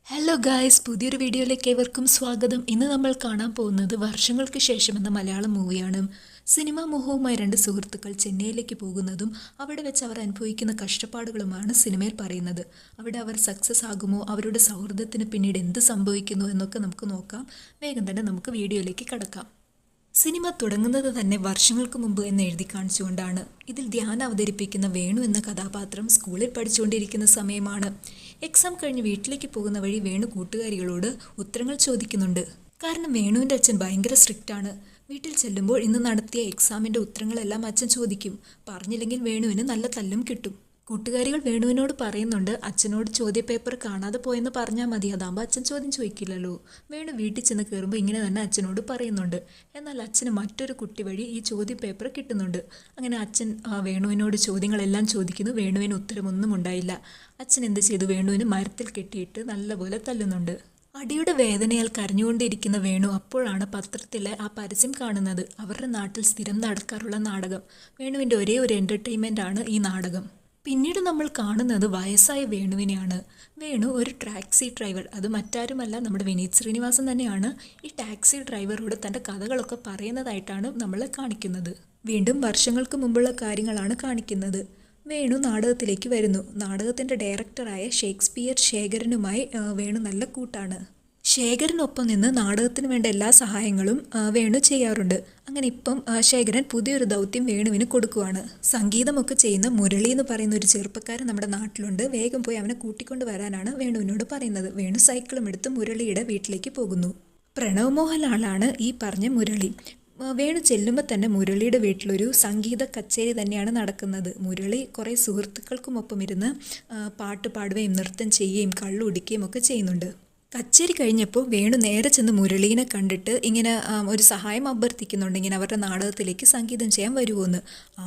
Hello guys, പുതിയൊരു വീഡിയോയിലേക്ക് ഏവർക്കും സ്വാഗതം. ഇന്ന് നമ്മൾ കാണാൻ പോകുന്നത് വർഷങ്ങൾക്ക് ശേഷം എന്ന മലയാളം മൂവിയാണ്. സിനിമാ മോഹവുമായി രണ്ട് സുഹൃത്തുക്കൾ ചെന്നൈയിലേക്ക് പോകുന്നതും അവിടെ വെച്ച് അവർ അനുഭവിക്കുന്ന കഷ്ടപ്പാടുകളുമാണ് സിനിമയിൽ പറയുന്നത്. അവിടെ അവർ സക്സസ് ആകുമോ, അവരുടെ സൗഹൃദത്തിന് പിന്നീട് എന്ത് സംഭവിക്കുന്നു എന്നൊക്കെ നമുക്ക് നോക്കാം. വേഗം തന്നെ നമുക്ക് വീഡിയോയിലേക്ക് കടക്കാം. സിനിമ തുടങ്ങുന്നത് തന്നെ വർഷങ്ങൾക്ക് മുമ്പ് എന്ന് എഴുതി കാണിച്ചുകൊണ്ടാണ്. ഇതിൽ ധ്യാൻ അവതരിപ്പിക്കുന്ന വേണു എന്ന കഥാപാത്രം സ്കൂളിൽ പഠിച്ചുകൊണ്ടിരിക്കുന്ന സമയമാണ്. എക്സാം കഴിഞ്ഞ് വീട്ടിലേക്ക് പോകുന്ന വഴി വേണു കൂട്ടുകാരികളോട് ഉത്തരങ്ങൾ ചോദിക്കുന്നുണ്ട്. കാരണം വേണുവിൻ്റെ അച്ഛൻ ഭയങ്കര സ്ട്രിക്റ്റ് ആണ്. വീട്ടിൽ ചെല്ലുമ്പോൾ ഇന്ന് നടത്തിയ എക്സാമിൻ്റെ ഉത്തരങ്ങളെല്ലാം അച്ഛൻ ചോദിക്കും. പറഞ്ഞില്ലെങ്കിൽ വേണുവിന് നല്ല തല്ലും കിട്ടും. കൂട്ടുകാരികൾ വേണുവിനോട് പറയുന്നുണ്ട്, അച്ഛനോട് ചോദ്യപേപ്പർ കാണാതെ പോയെന്ന് പറഞ്ഞാൽ മതി, അതാകുമ്പോൾ അച്ഛൻ ചോദ്യം ചോദിക്കില്ലല്ലോ. വേണു വീട്ടിൽ ചെന്ന് കയറുമ്പോൾ ഇങ്ങനെ തന്നെ അച്ഛനോട് പറയുന്നുണ്ട്. എന്നാൽ അച്ഛന് മറ്റൊരു കുട്ടി വഴി ഈ ചോദ്യപേപ്പർ കിട്ടുന്നുണ്ട്. അങ്ങനെ അച്ഛൻ വേണുവിനോട് ചോദ്യങ്ങളെല്ലാം ചോദിക്കുന്നു. വേണുവിന് ഉത്തരമൊന്നും ഉണ്ടായില്ല. അച്ഛൻ എന്ത് ചെയ്തു, വേണുവിന് മരത്തിൽ കെട്ടിയിട്ട് നല്ലപോലെ തല്ലുന്നുണ്ട്. അടിയുടെ വേദനയാൽ കരഞ്ഞുകൊണ്ടിരിക്കുന്ന വേണു അപ്പോഴാണ് പത്രത്തിലെ ആ പരസ്യം കാണുന്നത്. അവരുടെ നാട്ടിൽ സ്ഥിരം നടക്കാറുള്ള നാടകം. വേണുവിൻ്റെ ഒരേ ഒരു എൻ്റർടൈൻമെൻ്റ് ആണ് ഈ നാടകം. പിന്നീട് നമ്മൾ കാണുന്നത് വയസ്സായ വേണുവിനെയാണ്. വേണു ഒരു ടാക്സി ഡ്രൈവർ, അത് മറ്റാരുമല്ല നമ്മുടെ വിനീത് ശ്രീനിവാസൻ തന്നെയാണ്. ഈ ടാക്സി ഡ്രൈവറോട് തൻ്റെ കഥകളൊക്കെ പറയുന്നതായിട്ടാണ് നമ്മൾ കാണിക്കുന്നത്. വീണ്ടും വർഷങ്ങൾക്ക് മുമ്പുള്ള കാര്യങ്ങളാണ് കാണിക്കുന്നത്. വേണു നാടകത്തിലേക്ക് വരുന്നു. നാടകത്തിൻ്റെ ഡയറക്ടറായ ഷേക്സ്പിയർ ശേഖരനുമായി വേണു നല്ല കൂട്ടാണ്. ശേഖരനൊപ്പം നിന്ന് നാടകത്തിന് വേണ്ട എല്ലാ സഹായങ്ങളും വേണു ചെയ്യാറുണ്ട്. അങ്ങനെ ഇപ്പം ശേഖരൻ പുതിയൊരു ദൗത്യം വേണുവിന് കൊടുക്കുവാണ്. സംഗീതമൊക്കെ ചെയ്യുന്ന മുരളി എന്ന് പറയുന്ന ഒരു ചെറുപ്പക്കാരൻ നമ്മുടെ നാട്ടിലുണ്ട്. വേഗം പോയി അവനെ കൂട്ടിക്കൊണ്ട് വരാനാണ് വേണുവിനോട് പറയുന്നത്. വേണു സൈക്കിളും എടുത്ത് മുരളിയുടെ വീട്ടിലേക്ക് പോകുന്നു. പ്രണവ് മോഹൻലാലാണ് ഈ പറഞ്ഞ മുരളി. വേണു ചെല്ലുമ്പോൾ തന്നെ മുരളിയുടെ വീട്ടിലൊരു സംഗീത കച്ചേരി തന്നെയാണ് നടക്കുന്നത്. മുരളി കുറേ സുഹൃത്തുക്കൾക്കുമൊപ്പം ഇരുന്ന് പാട്ട് പാടുകയും നൃത്തം ചെയ്യുകയും കള്ളുടിക്കുകയും ഒക്കെ ചെയ്യുന്നുണ്ട്. കച്ചേരി കഴിഞ്ഞപ്പോൾ വേണു നേരെ ചെന്ന് മുരളീനെ കണ്ടിട്ട് ഇങ്ങനെ ഒരു സഹായം അഭ്യർത്ഥിക്കുന്നുണ്ട്. ഇങ്ങനെ അവരുടെ നാടകത്തിലേക്ക് സംഗീതം ചെയ്യാൻ വരുമോയെന്ന്.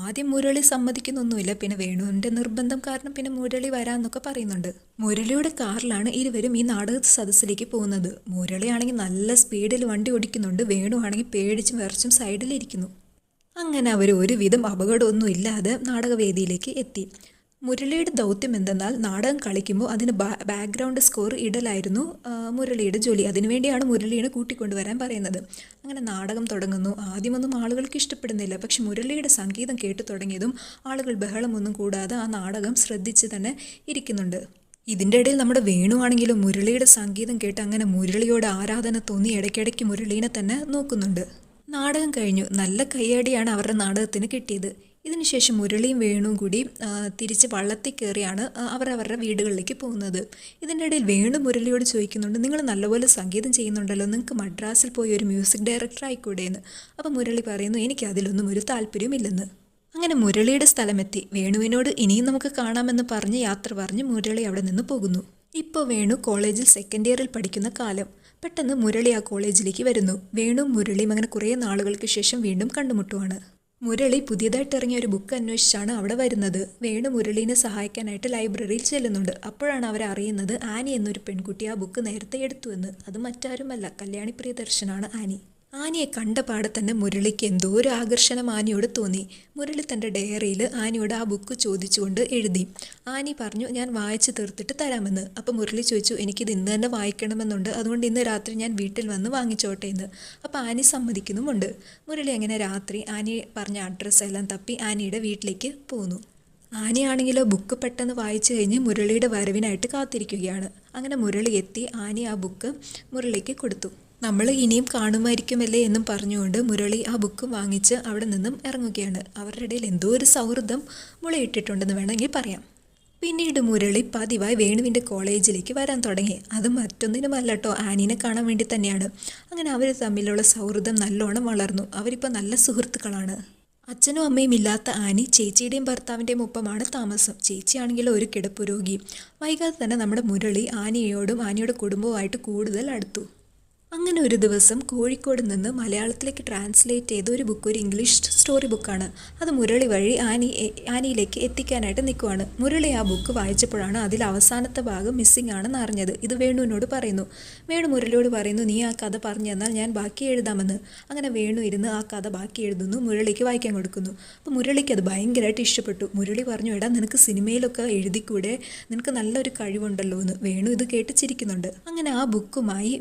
ആദ്യം മുരളി സമ്മതിക്കുന്നൊന്നുമില്ല. പിന്നെ വേണുവിൻ്റെ നിർബന്ധം കാരണം പിന്നെ മുരളി വരാമെന്നൊക്കെ പറയുന്നുണ്ട്. മുരളിയുടെ കാറിലാണ് ഇരുവരും ഈ നാടക സദസ്സിലേക്ക് പോകുന്നത്. മുരളിയാണെങ്കിൽ നല്ല സ്പീഡിൽ വണ്ടി ഓടിക്കുന്നുണ്ട്. വേണു ആണെങ്കിൽ പേടിച്ചും വിറച്ചും സൈഡിലിരിക്കുന്നു. അങ്ങനെ അവർ ഒരുവിധം അപകടമൊന്നും ഇല്ലാതെ നാടകവേദിയിലേക്ക് എത്തി. മുരളിയുടെ ദൗത്യം എന്തെന്നാൽ നാടകം കളിക്കുമ്പോൾ അതിന് ബാക്ക്ഗ്രൗണ്ട് സ്കോർ ഇടലായിരുന്നു മുരളിയുടെ ജോലി. അതിനുവേണ്ടിയാണ് മുരളിയെ കൂട്ടിക്കൊണ്ടുവരാൻ പറയുന്നത്. അങ്ങനെ നാടകം തുടങ്ങുന്നു. ആദ്യമൊന്നും ആളുകൾക്ക് ഇഷ്ടപ്പെടുന്നില്ല. പക്ഷെ മുരളിയുടെ സംഗീതം കേട്ടു തുടങ്ങിയതും ആളുകൾ ബഹളമൊന്നും കൂടാതെ ആ നാടകം ശ്രദ്ധിച്ച് തന്നെ ഇരിക്കുന്നുണ്ട്. ഇതിൻ്റെ ഇടയിൽ നമ്മുടെ വേണു ആണെങ്കിലും മുരളിയുടെ സംഗീതം കേട്ട് അങ്ങനെ മുരളിയോട് ആരാധന തോന്നി ഇടയ്ക്കിടയ്ക്ക് മുരളീനെ തന്നെ നോക്കുന്നുണ്ട്. നാടകം കഴിഞ്ഞു. നല്ല കയ്യടിയാണ് അവരുടെ നാടകത്തിന് കിട്ടിയത്. ഇതിനുശേഷം മുരളിയും വേണുവും കൂടി തിരിച്ച് വള്ളത്തിൽ കയറിയാണ് അവരവരുടെ വീടുകളിലേക്ക് പോകുന്നത്. ഇതിൻ്റെ ഇടയിൽ വേണു മുരളിയോട് ചോദിക്കുന്നുണ്ട്, നിങ്ങൾ നല്ലപോലെ സംഗീതം ചെയ്യുന്നുണ്ടല്ലോ, നിങ്ങൾക്ക് മദ്രാസിൽ പോയി ഒരു മ്യൂസിക് ഡയറക്ടർ ആയിക്കൂടെയെന്ന്. അപ്പോൾ മുരളി പറയുന്നു, എനിക്ക് അതിലൊന്നും ഒരു താല്പര്യമില്ലെന്ന്. അങ്ങനെ മുരളിയുടെ സ്ഥലമെത്തി. വേണുവിനോട് ഇനിയും നമുക്ക് കാണാമെന്ന് പറഞ്ഞ് യാത്ര പറഞ്ഞ് മുരളി അവിടെ നിന്ന് പോകുന്നു. ഇപ്പോൾ വേണു കോളേജിൽ സെക്കൻഡ് ഇയറിൽ പഠിക്കുന്ന കാലം. പെട്ടെന്ന് മുരളി ആ കോളേജിലേക്ക് വരുന്നു. വേണുവും മുരളിയും അങ്ങനെ കുറേ നാളുകൾക്ക് ശേഷം വീണ്ടും കണ്ടുമുട്ടുവാണ്. മുരളി പുതിയതായിട്ട് ഇറങ്ങിയ ഒരു ബുക്ക് അന്വേഷിച്ചാണ് അവിടെ വരുന്നത്. വേണു മുരളീനെ സഹായിക്കാനായിട്ട് ലൈബ്രറിയിൽ ചെല്ലുന്നുണ്ട്. അപ്പോഴാണ് അവരറിയുന്നത് ആനി എന്നൊരു പെൺകുട്ടി ആ ബുക്ക് നേരത്തെ എടുത്തുവെന്ന്. അത് മറ്റാരുമല്ല, കല്യാണി പ്രിയദർശനാണ് ആനി. ആനിയെ കണ്ട പാടെ തന്നെ മുരളിക്ക് എന്തോ ഒരു ആകർഷണം ആനിയോട് തോന്നി. മുരളി തൻ്റെ ഡയറിയിൽ ആനിയോട് ആ ബുക്ക് ചോദിച്ചുകൊണ്ട് എഴുതി. ആനി പറഞ്ഞു, ഞാൻ വായിച്ച് തീർത്തിട്ട് തരാമെന്ന്. അപ്പോൾ മുരളി ചോദിച്ചു, എനിക്കിത് ഇന്ന് തന്നെ വായിക്കണമെന്നുണ്ട്, അതുകൊണ്ട് ഇന്ന് രാത്രി ഞാൻ വീട്ടിൽ വന്ന് വാങ്ങിച്ചോട്ടെ എന്ന്. അപ്പോൾ ആനി സമ്മതിക്കുന്നുമുണ്ട്. മുരളി അങ്ങനെ രാത്രി ആനി പറഞ്ഞ അഡ്രസ്സ് എല്ലാം തപ്പി ആനിയുടെ വീട്ടിലേക്ക് പോന്നു. ആനിയാണെങ്കിലോ ബുക്ക് പെട്ടെന്ന് വായിച്ചു കഴിഞ്ഞ് മുരളിയുടെ വരവിനായിട്ട് കാത്തിരിക്കുകയാണ്. അങ്ങനെ മുരളി എത്തി. ആനി ആ ബുക്ക് മുരളിക്ക് കൊടുത്തു. നമ്മൾ ഇനിയും കാണുമായിരിക്കുമല്ലേ എന്നും പറഞ്ഞുകൊണ്ട് മുരളി ആ ബുക്ക് വാങ്ങിച്ച് അവിടെ നിന്നും ഇറങ്ങുകയാണ്. അവരുടെ ഇടയിൽ എന്തോ ഒരു സൗഹൃദം മുളയിട്ടിട്ടുണ്ടെന്ന് വേണമെങ്കിൽ പറയാം. പിന്നീട് മുരളി പതിവായി വേണുവിൻ്റെ കോളേജിലേക്ക് വരാൻ തുടങ്ങി. അത് മറ്റൊന്നിനുമല്ല കേട്ടോ, ആനീനെ കാണാൻ വേണ്ടി തന്നെയാണ്. അങ്ങനെ അവർ തമ്മിലുള്ള സൗഹൃദം നല്ലോണം വളർന്നു. അവരിപ്പോൾ നല്ല സുഹൃത്തുക്കളാണ്. അച്ഛനും അമ്മയും ഇല്ലാത്ത ആനി ചേച്ചിയുടെയും ഭർത്താവിൻ്റെയും ഒപ്പമാണ് താമസം. ചേച്ചിയാണെങ്കിലും ഒരു കിടപ്പുരോഗി. വൈകാതെ തന്നെ നമ്മുടെ മുരളി ആനിയോടും ആനിയുടെ കുടുംബവുമായിട്ട് കൂടുതൽ അടുത്തു. അങ്ങനെ ഒരു ദിവസം കോഴിക്കോട് നിന്ന് മലയാളത്തിലേക്ക് ട്രാൻസ്ലേറ്റ് ചെയ്ത ഒരു ബുക്ക്, ഒരു ഇംഗ്ലീഷ് സ്റ്റോറി ബുക്കാണ്. അത് മുരളി വഴി ആനിയിലേക്ക് എത്തിക്കാനായിട്ട് നിൽക്കുവാണ്. മുരളി ആ ബുക്ക് വായിച്ചപ്പോഴാണ് അതിൽ അവസാനത്തെ ഭാഗം മിസ്സിംഗ് ആണെന്ന് അറിഞ്ഞത്. ഇത് വേണുവിനോട് പറയുന്നു. വേണു മുരളിയോട് പറയുന്നു, നീ ആ കഥ പറഞ്ഞു തന്നാൽ ഞാൻ ബാക്കി എഴുതാമെന്ന്. അങ്ങനെ വേണു ഇരുന്ന് ആ കഥ ബാക്കി എഴുതുന്നു, മുരളിക്ക് വായിക്കാൻ കൊടുക്കുന്നു. അപ്പോൾ മുരളിക്ക് അത് ഭയങ്കരമായിട്ട് ഇഷ്ടപ്പെട്ടു. മുരളി പറഞ്ഞു, എടാ നിനക്ക് സിനിമയിലൊക്കെ എഴുതിക്കൂടെ, നിനക്ക് നല്ലൊരു കഴിവുണ്ടല്ലോ എന്ന്. വേണു ഇത് കേട്ട് ചിരിക്കുന്നുണ്ട്. അങ്ങനെ ആ ബുക്കുമായി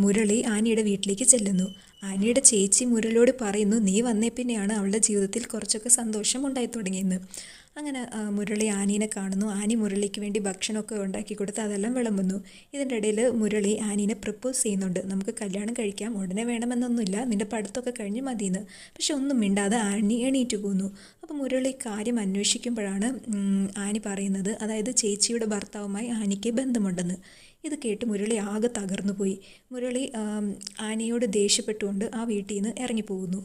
മുരളി ആനിയുടെ വീട്ടിലേക്ക് ചെല്ലുന്നു. ആനിയുടെ ചേച്ചി മുരളിയോട് പറയുന്നു, നീ വന്നേ പിന്നെയാണ് അവളുടെ ജീവിതത്തിൽ കുറച്ചൊക്കെ സന്തോഷം ഉണ്ടായി തുടങ്ങിയെന്ന്. അങ്ങനെ മുരളി ആനീനെ കാണുന്നു. ആനി മുരളിക്ക് വേണ്ടി ഭക്ഷണമൊക്കെ ഉണ്ടാക്കി കൊടുത്ത് അതെല്ലാം വിളമ്പുന്നു. ഇതിൻ്റെ ഇടയിൽ മുരളി ആനീനെ പ്രപ്പോസ് ചെയ്യുന്നുണ്ട്. നമുക്ക് കല്യാണം കഴിക്കാം, ഉടനെ വേണമെന്നൊന്നുമില്ല, നിൻ്റെ പഠിത്തമൊക്കെ കഴിഞ്ഞ് മതിയെന്ന്. പക്ഷെ ഒന്നും മിണ്ടാതെ ആനി എണീറ്റ് പോകുന്നു. അപ്പോൾ മുരളി കാര്യം അന്വേഷിക്കുമ്പോഴാണ് ആനി പറയുന്നത്, അതായത് ചേച്ചിയുടെ ഭർത്താവുമായി ആനിക്ക് ബന്ധമുണ്ടെന്ന്. ഇത് കേട്ട് മുരളി ആകെ തകർന്നു പോയി. മുരളി ആനിയോട് ദേഷ്യപ്പെട്ടുകൊണ്ട് ആ വീട്ടിൽ നിന്ന് ഇറങ്ങിപ്പോകുന്നു.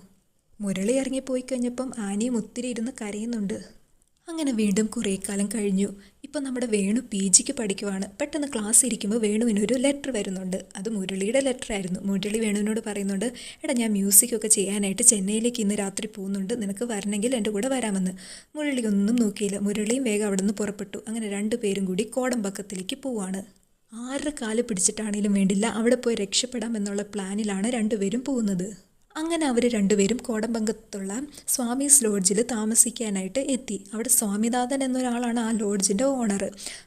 മുരളി ഇറങ്ങിപ്പോയി കഴിഞ്ഞപ്പം ആനിയും ഒത്തിരി ഇരുന്ന് കരയുന്നുണ്ട്. അങ്ങനെ വീണ്ടും കുറേ കാലം കഴിഞ്ഞു. ഇപ്പം നമ്മുടെ വേണു PGക്ക് പഠിക്കുവാണ്. പെട്ടെന്ന് ക്ലാസ് ഇരിക്കുമ്പോൾ വേണുവിനൊരു ലെറ്റർ വരുന്നുണ്ട്. അത് മുരളിയുടെ ലെറ്ററായിരുന്നു. മുരളി വേണുവിനോട് പറയുന്നുണ്ട്, എടാ ഞാൻ മ്യൂസിക്കൊക്കെ ചെയ്യാനായിട്ട് ചെന്നൈയിലേക്ക് ഇന്ന് രാത്രി പോകുന്നുണ്ട്, നിനക്ക് വരണമെങ്കിൽ എൻ്റെ കൂടെ വരാമെന്ന്. മുരളി ഒന്നും നോക്കിയില്ല. മുരളിയും വേഗം അവിടെ നിന്ന് പുറപ്പെട്ടു. അങ്ങനെ രണ്ടുപേരും കൂടി കോടമ്പക്കത്തിലേക്ക് പോവാണ്. ആരുടെ കാല് പിടിച്ചിട്ടാണേലും വേണ്ടില്ല, അവിടെ പോയി രക്ഷപ്പെടാമെന്നുള്ള പ്ലാനിലാണ് രണ്ടുപേരും പോകുന്നത്. അങ്ങനെ അവർ രണ്ടുപേരും കോടമ്പങ്കത്തുള്ള സ്വാമീസ് ലോഡ്ജിൽ താമസിക്കാനായിട്ട് എത്തി. അവിടെ സ്വാമിനാഥൻ എന്നൊരാളാണ് ആ ലോഡ്ജിൻ്റെ ഓണർ.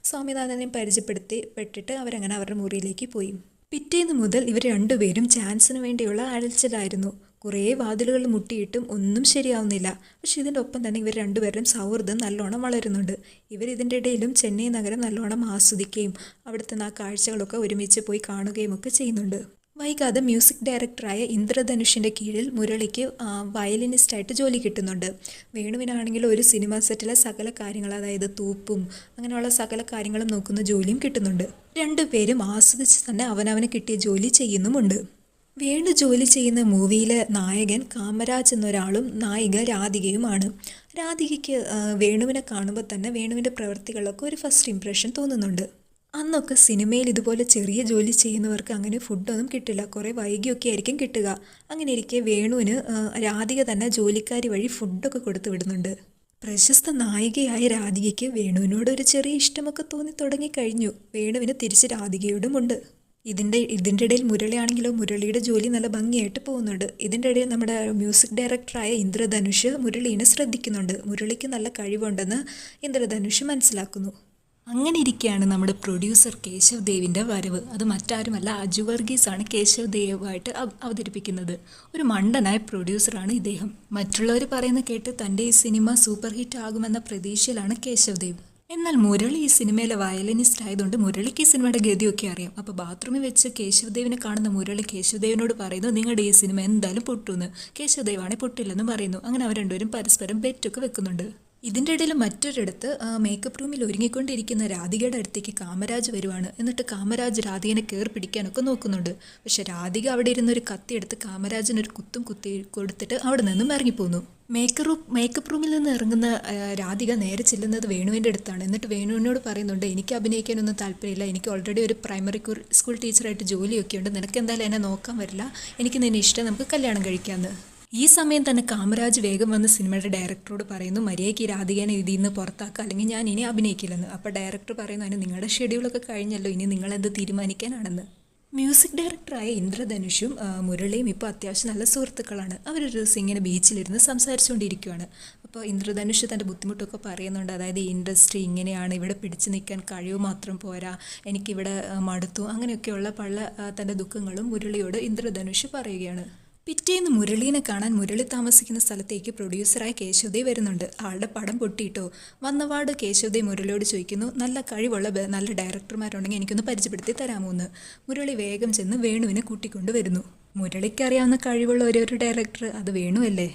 സ്വാമിനാഥനെ പരിചയപ്പെടുത്തിപ്പെട്ടിട്ട് അവരങ്ങനെ അവരുടെ മുറിയിലേക്ക് പോയി. പിറ്റേന്ന് മുതൽ ഇവർ രണ്ടുപേരും ചാൻസിന് വേണ്ടിയുള്ള അലച്ചിലായിരുന്നു. കുറേ വാതിലുകൾ മുട്ടിയിട്ടും ഒന്നും ശരിയാവുന്നില്ല. പക്ഷെ ഇതിൻ്റെ ഒപ്പം തന്നെ ഇവർ രണ്ടുപേരും സൗഹൃദം നല്ലോണം വളരുന്നുണ്ട്. ഇതിൻ്റെ ഇടയിലും ചെന്നൈ നഗരം നല്ലോണം ആസ്വദിക്കുകയും അവിടുത്തെ ആ കാഴ്ചകളൊക്കെ ഒരുമിച്ച് പോയി കാണുകയും ഒക്കെ ചെയ്യുന്നുണ്ട്. വൈകാതെ മ്യൂസിക് ഡയറക്ടറായ ഇന്ദ്രധനുഷിൻ്റെ കീഴിൽ മുരളിക്ക് വയലിനിസ്റ്റായിട്ട് ജോലി കിട്ടുന്നുണ്ട്. വേണുവിനാണെങ്കിൽ ഒരു സിനിമ സെറ്റിലെ സകല കാര്യങ്ങൾ, അതായത് തൂപ്പും അങ്ങനെയുള്ള സകല കാര്യങ്ങളും നോക്കുന്ന ജോലിയും കിട്ടുന്നുണ്ട്. രണ്ടുപേരും ആസ്വദിച്ച് തന്നെ അവനവന് കിട്ടിയ ജോലി ചെയ്യുന്നുമുണ്ട്. വേണു ജോലി ചെയ്യുന്ന മൂവിയിലെ നായകൻ കാമരാജ് എന്നൊരാളും നായിക രാധികയുമാണ്. രാധികയ്ക്ക് വേണുവിനെ കാണുമ്പോൾ തന്നെ വേണുവിൻ്റെ പ്രവൃത്തികളൊക്കെ ഒരു ഫസ്റ്റ് ഇംപ്രഷൻ തോന്നുന്നുണ്ട്. അന്നൊക്കെ സിനിമയിൽ ഇതുപോലെ ചെറിയ ജോലി ചെയ്യുന്നവർക്ക് അങ്ങനെ ഫുഡൊന്നും കിട്ടില്ല, കുറേ വൈകിയൊക്കെ ആയിരിക്കും കിട്ടുക. അങ്ങനെ ഇരിക്കെ വേണുവിന് രാധിക തന്നെ ജോലിക്കാരി വഴി ഫുഡൊക്കെ കൊടുത്തു വിടുന്നുണ്ട്. പ്രശസ്ത നായികയായ രാധികയ്ക്ക് വേണുവിനോട് ഒരു ചെറിയ ഇഷ്ടമൊക്കെ തോന്നി തുടങ്ങിക്കഴിഞ്ഞു. വേണുവിന് തിരിച്ച് രാധികയോടുമുണ്ട്. ഇതിൻ്റെ ഇടയിൽ മുരളിയാണെങ്കിലോ മുരളിയുടെ ജോലി നല്ല ഭംഗിയായിട്ട് പോകുന്നുണ്ട്. ഇതിൻ്റെ ഇടയിൽ നമ്മുടെ മ്യൂസിക് ഡയറക്ടറായ ഇന്ദ്രധനുഷ് മുരളീനെ ശ്രദ്ധിക്കുന്നുണ്ട്. മുരളിക്ക് നല്ല കഴിവുണ്ടെന്ന് ഇന്ദ്രധനുഷ് മനസ്സിലാക്കുന്നു. അങ്ങനെ ഇരിക്കുകയാണ് നമ്മുടെ പ്രൊഡ്യൂസർ കേശവ് ദേവിൻ്റെ വരവ്. അത് മറ്റാരുമല്ല, അജു വർഗീസാണ് കേശവ് ദേവായിട്ട് അവതരിപ്പിക്കുന്നത്. ഒരു മണ്ടനായ പ്രൊഡ്യൂസറാണ് ഇദ്ദേഹം. മറ്റുള്ളവർ പറയുന്ന കേട്ട് തൻ്റെ ഈ സിനിമ സൂപ്പർ ഹിറ്റ് ആകുമെന്ന പ്രതീക്ഷയിലാണ് കേശവ് ദേവ്. എന്നാൽ മുരളി ഈ സിനിമയിലെ വയലിനിസ്റ്റ് ആയതുകൊണ്ട് മുരളിക്ക് ഈ സിനിമയുടെ ഗതിയൊക്കെ അറിയാം. അപ്പോൾ ബാത്റൂമിൽ വെച്ച് കേശവ് ദേവിനെ കാണുന്ന മുരളി കേശവ് ദേവിനോട് പറയുന്നു, നിങ്ങളുടെ ഈ സിനിമ എന്തായാലും പൊട്ടുമെന്ന്. കേശവ് ദേവാണെങ്കിൽ പൊട്ടില്ലെന്ന് പറയുന്നു. അങ്ങനെ അവർ രണ്ടുപേരും പരസ്പരം ബെറ്റൊക്കെ വെക്കുന്നുണ്ട്. ഇതിൻ്റെ ഇടയിൽ മറ്റൊരിടത്ത് മേക്കപ്പ് റൂമിൽ ഒരുങ്ങിക്കൊണ്ടിരിക്കുന്ന രാധികയുടെ അടുത്തേക്ക് കാമരാജ് വരുവാണ്. എന്നിട്ട് കാമരാജ് രാധികനെ കയറി പിടിക്കാനൊക്കെ നോക്കുന്നുണ്ട്. പക്ഷെ രാധിക അവിടെ ഇരുന്നൊരു കത്തിയെടുത്ത് കാമരാജിനൊരു കുത്തും കുത്തി കൊടുത്തിട്ട് അവിടെ നിന്നും ഇറങ്ങിപ്പോന്നു. മേക്കപ്പ് റൂമിൽ നിന്ന് ഇറങ്ങുന്ന രാധിക നേരെ ചെല്ലുന്നത് വേണുവിൻ്റെ അടുത്താണ്. എന്നിട്ട് വേണുവിനോട് പറയുന്നുണ്ട്, എനിക്ക് അഭിനയിക്കാനൊന്നും താല്പര്യമില്ല, എനിക്ക് ഓൾറെഡി ഒരു പ്രൈമറി സ്കൂൾ ടീച്ചറായിട്ട് ജോലിയൊക്കെ ഉണ്ട്, നിനക്ക് എന്തായാലും എന്നെ നോക്കാൻ വരില്ല, എനിക്ക് നിന്നെ ഇഷ്ടം, നമുക്ക് കല്യാണം കഴിക്കാമെന്ന്. ഈ സമയം തന്നെ കാമരാജ് വേഗം വന്ന് സിനിമയുടെ ഡയറക്ടറോട് പറയുന്നു, മര്യാദയ്ക്ക് ഈ രാധികനെ ഇതിൽ നിന്ന് പുറത്താക്കുക, അല്ലെങ്കിൽ ഞാൻ ഇനി അഭിനയിക്കില്ലെന്ന്. അപ്പോൾ ഡയറക്ടർ പറയുന്നു, അതിന് നിങ്ങളുടെ ഷെഡ്യൂളൊക്കെ കഴിഞ്ഞല്ലോ, ഇനി നിങ്ങളെന്ത് തീരുമാനിക്കാനാണെന്ന്. മ്യൂസിക് ഡയറക്ടറായ ഇന്ദ്രധനുഷും മുരളിയും ഇപ്പോൾ അത്യാവശ്യം നല്ല സുഹൃത്തുക്കളാണ്. അവരൊരു ദിവസം ഇങ്ങനെ ബീച്ചിലിരുന്ന് സംസാരിച്ചുകൊണ്ടിരിക്കുകയാണ്. അപ്പോൾ ഇന്ദ്രധനുഷ് തൻ്റെ ബുദ്ധിമുട്ടൊക്കെ പറയുന്നുണ്ട്. അതായത് ഈ ഇൻഡസ്ട്രി ഇങ്ങനെയാണ്, ഇവിടെ പിടിച്ചു നിൽക്കാൻ കഴിവ് മാത്രം പോരാ, എനിക്കിവിടെ മടുത്തു, അങ്ങനെയൊക്കെയുള്ള പല തൻ്റെ ദുഃഖങ്ങളും മുരളിയോട് ഇന്ദ്രധനുഷ് പറയുകയാണ്. പിറ്റേന്ന് മുരളീനെ കാണാൻ മുരളി താമസിക്കുന്ന സ്ഥലത്തേക്ക് പ്രൊഡ്യൂസറായ കേശവദേവ് വരുന്നുണ്ട്. ആളുടെ പടം പൊട്ടിയിട്ടോ. വന്നപാട് കേശവദേവ് മുരളിയോട് ചോദിക്കുന്നു, നല്ല കഴിവുള്ള നല്ല ഡയറക്ടർമാരുണ്ടെങ്കിൽ എനിക്കൊന്ന് പരിചയപ്പെടുത്തി തരാമോ എന്ന്. മുരളി വേഗം ചെന്ന് വേണുവിനെ കൂട്ടിക്കൊണ്ട് വരുന്നു. മുരളിക്കറിയാവുന്ന കഴിവുള്ള ഒരു ഡയറക്ടർ അത് വേണുവല്ലേ.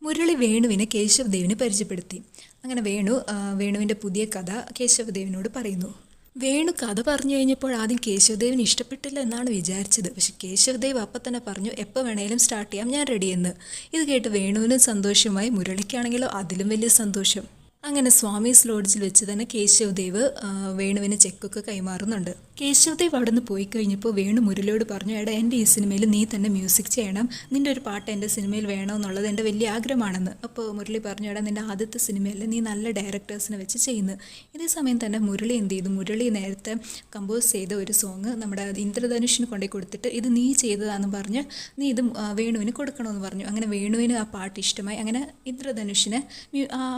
മുരളി വേണുവിനെ കേശവദേവിന് പരിചയപ്പെടുത്തി. അങ്ങനെ വേണുവിൻ്റെ പുതിയ കഥ കേശവദേവിനോട് പറയുന്നു. വേണു കഥ പറഞ്ഞു കഴിഞ്ഞപ്പോൾ ആദ്യം കേശവദേവിന് ഇഷ്ടപ്പെട്ടില്ല എന്നാണ് വിചാരിച്ചത്. പക്ഷെ കേശവദേവ് അപ്പം തന്നെ പറഞ്ഞു, എപ്പോൾ വേണേലും സ്റ്റാർട്ട് ചെയ്യാം, ഞാൻ റെഡിയെന്ന്. ഇത് കേട്ട് വേണുവിനും സന്തോഷമായി, മുരളിക്കാണെങ്കിലോ അതിലും വലിയ സന്തോഷം. അങ്ങനെ സ്വാമീസ് ലോഡ്ജിൽ വെച്ച് തന്നെ കേശവ് ദേവ് വേണുവിന് ചെക്കൊക്കെ കൈമാറുന്നുണ്ട്. കേശവ് ദേവ് അവിടെ നിന്ന് പോയി കഴിഞ്ഞപ്പോൾ വേണു മുരളിയോട് പറഞ്ഞു, എടാ എൻ്റെ ഈ സിനിമയിൽ നീ തന്നെ മ്യൂസിക് ചെയ്യണം, നിൻ്റെ ഒരു പാട്ട് എൻ്റെ സിനിമയിൽ വേണമെന്നുള്ളത് എൻ്റെ വലിയ ആഗ്രഹമാണെന്ന്. അപ്പോൾ മുരളി പറഞ്ഞു, എടാ നിൻ്റെ ആദ്യത്തെ സിനിമയല്ലേ, നീ നല്ല ഡയറക്ടേഴ്സിനെ വെച്ച് ചെയ്യുന്നു. ഇതേ സമയം തന്നെ മുരളി എന്ത് ചെയ്തു, മുരളി നേരത്തെ കമ്പോസ് ചെയ്ത ഒരു സോങ് നമ്മുടെ ഇന്ദ്രധനുഷിന് കൊണ്ടു കൊടുത്തിട്ട് ഇത് നീ ചെയ്തതാണെന്ന് പറഞ്ഞ് നീ ഇത് വേണുവിന് കൊടുക്കണമെന്ന് പറഞ്ഞു. അങ്ങനെ വേണുവിന് ആ പാട്ട് ഇഷ്ടമായി. അങ്ങനെ ഇന്ദ്രധനുഷിനെ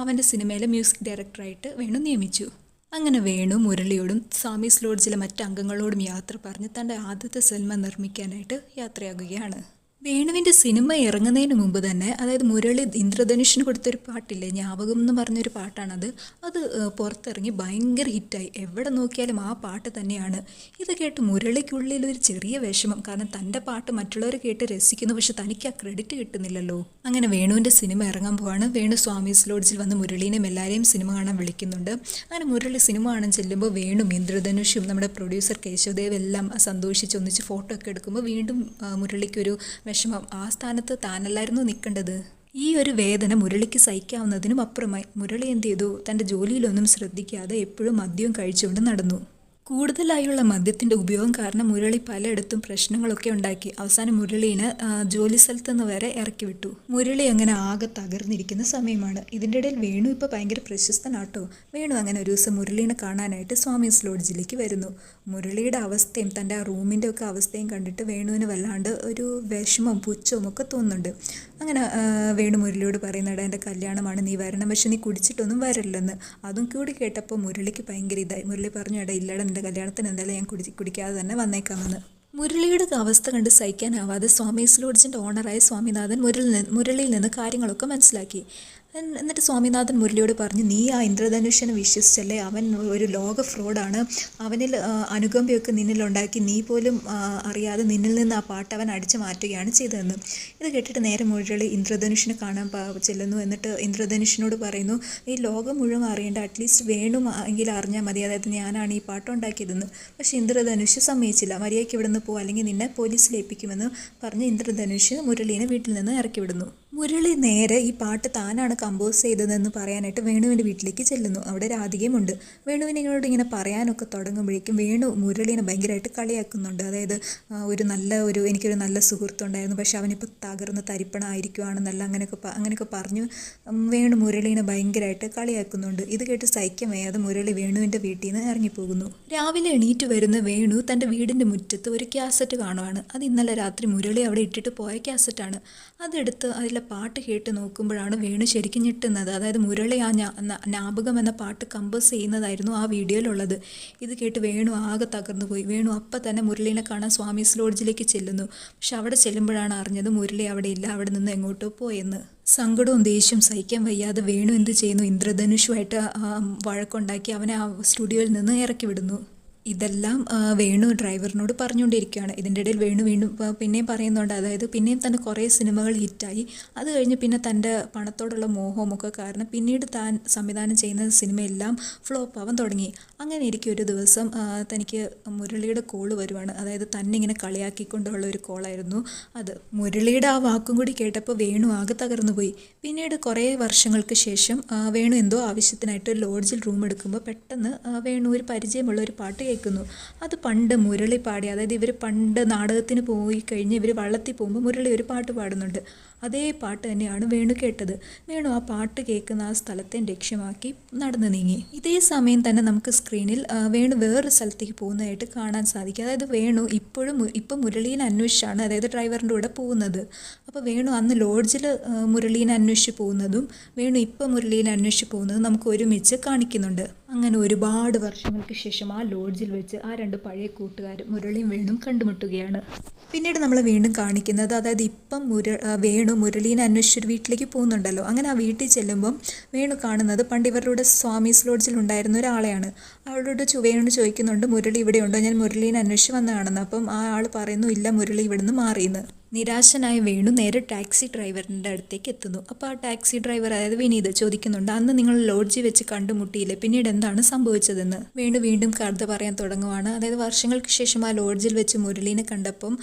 അവൻ്റെ സിനിമയിലെ മ്യൂസിക് ഡയറക്ടറായിട്ട് വേണു നിയമിച്ചു. അങ്ങനെ വേണു മുരളിയോടും സ്വാമീസ് ലോഡ്ജിലെ മറ്റ് അംഗങ്ങളോടും യാത്ര പറഞ്ഞ് തൻ്റെ ആദ്യത്തെ സിനിമ നിർമ്മിക്കാനായിട്ട് യാത്രയാകുകയാണ്. വേണുവിൻ്റെ സിനിമ ഇറങ്ങുന്നതിന് മുമ്പ് തന്നെ, അതായത് മുരളി ഇന്ദ്രധനുഷിന് കൊടുത്തൊരു പാട്ടില്ലേ, ജ്ഞാപകം എന്ന് പറഞ്ഞൊരു പാട്ടാണത്, അത് പുറത്തിറങ്ങി ഭയങ്കര ഹിറ്റായി. എവിടെ നോക്കിയാലും ആ പാട്ട് തന്നെയാണ്. ഇത് കേട്ട് മുരളിക്കുള്ളിൽ ഒരു ചെറിയ വിഷമം, കാരണം തൻ്റെ പാട്ട് മറ്റുള്ളവർ കേട്ട് രസിക്കുന്നു, പക്ഷെ തനിക്ക് ആ ക്രെഡിറ്റ് കിട്ടുന്നില്ലല്ലോ. അങ്ങനെ വേണുവിൻ്റെ സിനിമ ഇറങ്ങാൻ പോവാണ്. വേണു സ്വാമീസ് ലോഡ്ജിൽ വന്ന് മുരളീനെയും എല്ലാവരെയും സിനിമ കാണാൻ വിളിക്കുന്നുണ്ട്. അങ്ങനെ മുരളി സിനിമ കാണാൻ ചെല്ലുമ്പോൾ വേണും ഇന്ദ്രധനുഷും നമ്മുടെ പ്രൊഡ്യൂസർ കേശവദേവ് എല്ലാം സന്തോഷിച്ച് ഒന്നിച്ച് ഫോട്ടോ ഒക്കെ എടുക്കുമ്പോൾ വീണ്ടും മുരളിക്കൊരു വിഷമം. ആ സ്ഥാനത്ത് താനല്ലായിരുന്നു നിൽക്കേണ്ടത്. ഈ ഒരു വേദന മുരളിക്ക് സഹിക്കാവുന്നതിനും അപ്പുറമായി മുരളി എന്ത് ചെയ്തു, തൻ്റെ ജോലിയിലൊന്നും ശ്രദ്ധിക്കാതെ എപ്പോഴും മദ്യം കഴിച്ചുകൊണ്ട് നടന്നു. കൂടുതലായുള്ള മദ്യത്തിൻ്റെ ഉപയോഗം കാരണം മുരളി പലയിടത്തും പ്രശ്നങ്ങളൊക്കെ ഉണ്ടാക്കി. അവസാനം മുരളീനെ ജോലി സ്ഥലത്ത് നിന്ന് വരെ ഇറക്കി വിട്ടു. മുരളി അങ്ങനെ ആകെ തകർന്നിരിക്കുന്ന സമയമാണ്. ഇതിൻ്റെ ഇടയിൽ വേണു ഇപ്പോൾ ഭയങ്കര പ്രശസ്തനാട്ടോ. വേണു അങ്ങനെ ഒരു ദിവസം മുരളീനെ കാണാനായിട്ട് സ്വാമീസ് ലോഡ്ജിലേക്ക് വരുന്നു. മുരളിയുടെ അവസ്ഥയും തൻ്റെ ആ റൂമിൻ്റെ ഒക്കെ അവസ്ഥയും കണ്ടിട്ട് വേണുവിന് വല്ലാണ്ട് ഒരു വിഷമവും പുച്ഛവും ഒക്കെ തോന്നുന്നുണ്ട്. അങ്ങനെ വേണു മുരളിയോട് പറയുന്നത്, എൻ്റെ കല്യാണമാണ്, നീ വരണം, പക്ഷെ നീ കുടിച്ചിട്ടൊന്നും വരില്ലെന്ന്. അതും കൂടി കേട്ടപ്പോൾ മുരളിക്ക് ഭയങ്കര ഇതായി. മുരളി പറഞ്ഞു, എടാ ഇല്ലടാ, നിൻ്റെ കല്യാണത്തിന് എന്തായാലും ഞാൻ കുടിക്കാതെ തന്നെ വന്നേക്കാമെന്ന്. മുരളിയുടെ അവസ്ഥ കണ്ട് സഹിക്കാനാവാതെ സ്വാമീസ് ലോഡ്ജിൻ്റെ ഓണറായ സ്വാമിനാഥൻ മുരളിയിൽ നിന്ന് കാര്യങ്ങളൊക്കെ മനസ്സിലാക്കി. എന്നിട്ട് സ്വാമിനാഥൻ മുരളിയോട് പറഞ്ഞു, നീ ആ ഇന്ദ്രധനുഷനെ വിശ്വസിച്ചല്ലേ, അവൻ ഒരു ലോക ഫ്രോഡാണ്, അവനിൽ അനുകമ്പയൊക്കെ നിന്നിലുണ്ടാക്കി, നീ പോലും അറിയാതെ നിന്നിൽ നിന്ന് ആ പാട്ട് അവൻ അടിച്ചു മാറ്റുകയാണ് ചെയ്തതെന്ന്. ഇത് കേട്ടിട്ട് നേരെ മുരളി ഇന്ദ്രധനുഷിനെ കാണാൻ ചെല്ലുന്നു. എന്നിട്ട് ഇന്ദ്രധനുഷിനോട് പറയുന്നു, ഈ ലോകം മുഴുവൻ അറിയേണ്ട, അറ്റ്ലീസ്റ്റ് വേണു എങ്കിലും അറിഞ്ഞാൽ മതി, അതായത് ഞാനാണ് ഈ പാട്ടുണ്ടാക്കിയതെന്ന്. പക്ഷേ ഇന്ദ്രധനുഷ് സമ്മതിച്ചില്ല. മര്യാദയ്ക്ക് ഇവിടെ നിന്ന് പോകും, അല്ലെങ്കിൽ നിന്നെ പോലീസിൽ ഏൽപ്പിക്കുമെന്ന് പറഞ്ഞ് ഇന്ദ്രധനുഷ് മുരളീനെ വീട്ടിൽ നിന്ന് ഇറക്കി വിടുന്നു. മുരളി നേരെ ഈ പാട്ട് താനാണ് കമ്പോസ് ചെയ്തതെന്ന് പറയാനായിട്ട് വേണുവിൻ്റെ വീട്ടിലേക്ക് ചെല്ലുന്നു. അവിടെ രാധികയുമുണ്ട്. വേണുവിനോട് ഇങ്ങനെ പറയാനൊക്കെ തുടങ്ങുമ്പോഴേക്കും വേണു മുരളീനെ ഭയങ്കരമായിട്ട് കളിയാക്കുന്നുണ്ട്. അതായത് എനിക്കൊരു നല്ല സുഹൃത്തുണ്ടായിരുന്നു, പക്ഷെ അവനിപ്പോൾ തകർന്ന് തരിപ്പണമായിരിക്കുവാണെന്നല്ല, അങ്ങനെയൊക്കെ പറഞ്ഞു വേണു മുരളീനെ ഭയങ്കരമായിട്ട് കളിയാക്കുന്നുണ്ട്. ഇത് കേട്ട് സഹിക്കാൻ വയ്യാതെ മുരളി വേണുവിൻ്റെ വീട്ടിൽ നിന്ന് ഇറങ്ങിപ്പോകുന്നു. രാവിലെ എണീറ്റ് വരുന്ന വേണു തൻ്റെ വീടിൻ്റെ മുറ്റത്ത് ഒരു കാസറ്റ് കാണുവാണ്. അത് ഇന്നലെ രാത്രി മുരളി അവിടെ ഇട്ടിട്ട് പോയ കാസറ്റാണ്. അതെടുത്ത് അതിലെ പാട്ട് കേട്ട് നോക്കുമ്പോഴാണ് വേണു ശരിക്കും ഞെട്ടുന്നത്. അതായത് മുരളി ആ ജ്ഞാപകം എന്ന പാട്ട് കമ്പോസ് ചെയ്യുന്നതായിരുന്നു ആ വീഡിയോയിലുള്ളത്. ഇത് കേട്ട് വേണു ആകെ തകർന്നു പോയി. വേണു അപ്പം തന്നെ മുരളീനെ കാണാൻ സ്വാമീസ് ലോഡ്ജിലേക്ക് ചെല്ലുന്നു. പക്ഷെ അവിടെ ചെല്ലുമ്പോഴാണ് അറിഞ്ഞത് മുരളി അവിടെ ഇല്ല, അവിടെ നിന്ന് എങ്ങോട്ടോ പോയെന്ന്. സങ്കടവും ദേഷ്യവും സഹിക്കാൻ വയ്യാതെ വേണു എന്ത് ചെയ്യുന്നു, ഇന്ദ്രധനുഷുമായിട്ട് വഴക്കുണ്ടാക്കി അവനെ ആ സ്റ്റുഡിയോയിൽ നിന്ന് ഇറക്കി വിടുന്നു. ഇതെല്ലാം വേണു ഡ്രൈവറിനോട് പറഞ്ഞുകൊണ്ടിരിക്കുകയാണ്. ഇതിൻ്റെ ഇടയിൽ വേണു വീണ്ടും പിന്നെയും പറയുന്നുണ്ട്, അതായത് പിന്നെയും തൻ്റെ കുറേ സിനിമകൾ ഹിറ്റായി. അത് കഴിഞ്ഞ് പിന്നെ തൻ്റെ പണത്തോടുള്ള മോഹമൊക്കെ കാരണം പിന്നീട് താൻ സംവിധാനം ചെയ്യുന്ന സിനിമയെല്ലാം ഫ്ലോപ്പ് ആവാൻ തുടങ്ങി. അങ്ങനെ ഇരിക്കും ഒരു ദിവസം തനിക്ക് മുരളിയുടെ കോള് വരുവാണ്. അതായത് തന്നെ ഇങ്ങനെ കളിയാക്കിക്കൊണ്ടുള്ള ഒരു കോളായിരുന്നു അത്. മുരളിയുടെ ആ വാക്കും കൂടി കേട്ടപ്പോൾ വേണു ആകെ തകർന്നു പോയി. പിന്നീട് കുറേ വർഷങ്ങൾക്ക് ശേഷം വേണു എന്തോ ആവശ്യത്തിനായിട്ട് ഒരു ലോഡ്ജിൽ റൂം എടുക്കുമ്പോൾ പെട്ടെന്ന് വേണു ഒരു പരിചയമുള്ള ഒരു പാട്ട് കേൾക്കുന്നു. അത് പണ്ട് മുരളി പാടി, അതായത് ഇവർ പണ്ട് നാടകത്തിന് പോയി കഴിഞ്ഞ് ഇവർ വള്ളത്തിൽ പോകുമ്പോൾ മുരളി ഒരു പാട്ട് പാടുന്നുണ്ട്. അതേ പാട്ട് തന്നെയാണ് വേണു കേട്ടത്. വേണു ആ പാട്ട് കേൾക്കുന്ന ആ സ്ഥലത്തെ ലക്ഷ്യമാക്കി നടന്നു നീങ്ങി. ഇതേ സമയം തന്നെ നമുക്ക് സ്ക്രീനിൽ വേണു വേറൊരു സ്ഥലത്തേക്ക് പോകുന്നതായിട്ട് കാണാൻ സാധിക്കും. അതായത് വേണു ഇപ്പം മുരളീനെ അന്വേഷിച്ചാണ്, അതായത് ഡ്രൈവറിൻ്റെ കൂടെ പോകുന്നത്. അപ്പോൾ വേണു അന്ന് ലോഡ്ജിൽ മുരളീനെ അന്വേഷിച്ച് പോകുന്നതും വേണു ഇപ്പം മുരളീനെ അന്വേഷിച്ച് പോകുന്നതും നമുക്ക് ഒരുമിച്ച് കാണിക്കുന്നുണ്ട്. അങ്ങനെ ഒരുപാട് വർഷങ്ങൾക്ക് ശേഷം ആ ലോഡ്ജിൽ വെച്ച് ആ രണ്ട് പഴയ കൂട്ടുകാരും മുരളിയും വേണും കണ്ടുമുട്ടുകയാണ്. പിന്നീട് നമ്മൾ വീണ്ടും കാണിക്കുന്നത്, അതായത് ഇപ്പം വേണു മുരളീനെ അന്വേഷിച്ചൊരു വീട്ടിലേക്ക് പോകുന്നുണ്ടല്ലോ. അങ്ങനെ ആ വീട്ടിൽ ചെല്ലുമ്പം വേണു കാണുന്നത് പണ്ട് ഇവരുടെ സ്വാമീസ് ലോഡ്ജിൽ ഉണ്ടായിരുന്ന ഒരാളെയാണ്. അവളോട് വേണു ചോദിക്കുന്നുണ്ട്, മുരളി ഇവിടെ ഉണ്ടോ, ഞാൻ മുരളീനെ അന്വേഷിച്ച് വന്നതാണെന്ന്. അപ്പം ആ ആൾ പറയുന്നു, ഇല്ല, മുരളി ഇവിടെ നിന്ന് മാറിയെന്ന്. നിരാശനായ വേണു നേരെ ടാക്സി ഡ്രൈവറിൻ്റെ അടുത്തേക്ക് എത്തുന്നു. അപ്പോൾ ആ ടാക്സി ഡ്രൈവർ, അതായത് വിനീത്, ചോദിക്കുന്നുണ്ട്, അന്ന് നിങ്ങൾ ലോഡ്ജിൽ വെച്ച് കണ്ടുമുട്ടിയില്ലേ, പിന്നീട് എന്താണ് സംഭവിച്ചതെന്ന്. വേണു വീണ്ടും കഥ പറയാൻ തുടങ്ങുവാണ്. അതായത് വർഷങ്ങൾക്ക് ശേഷം ആ ലോഡ്ജിൽ വെച്ച് മുരളീനെ കണ്ടപ്പം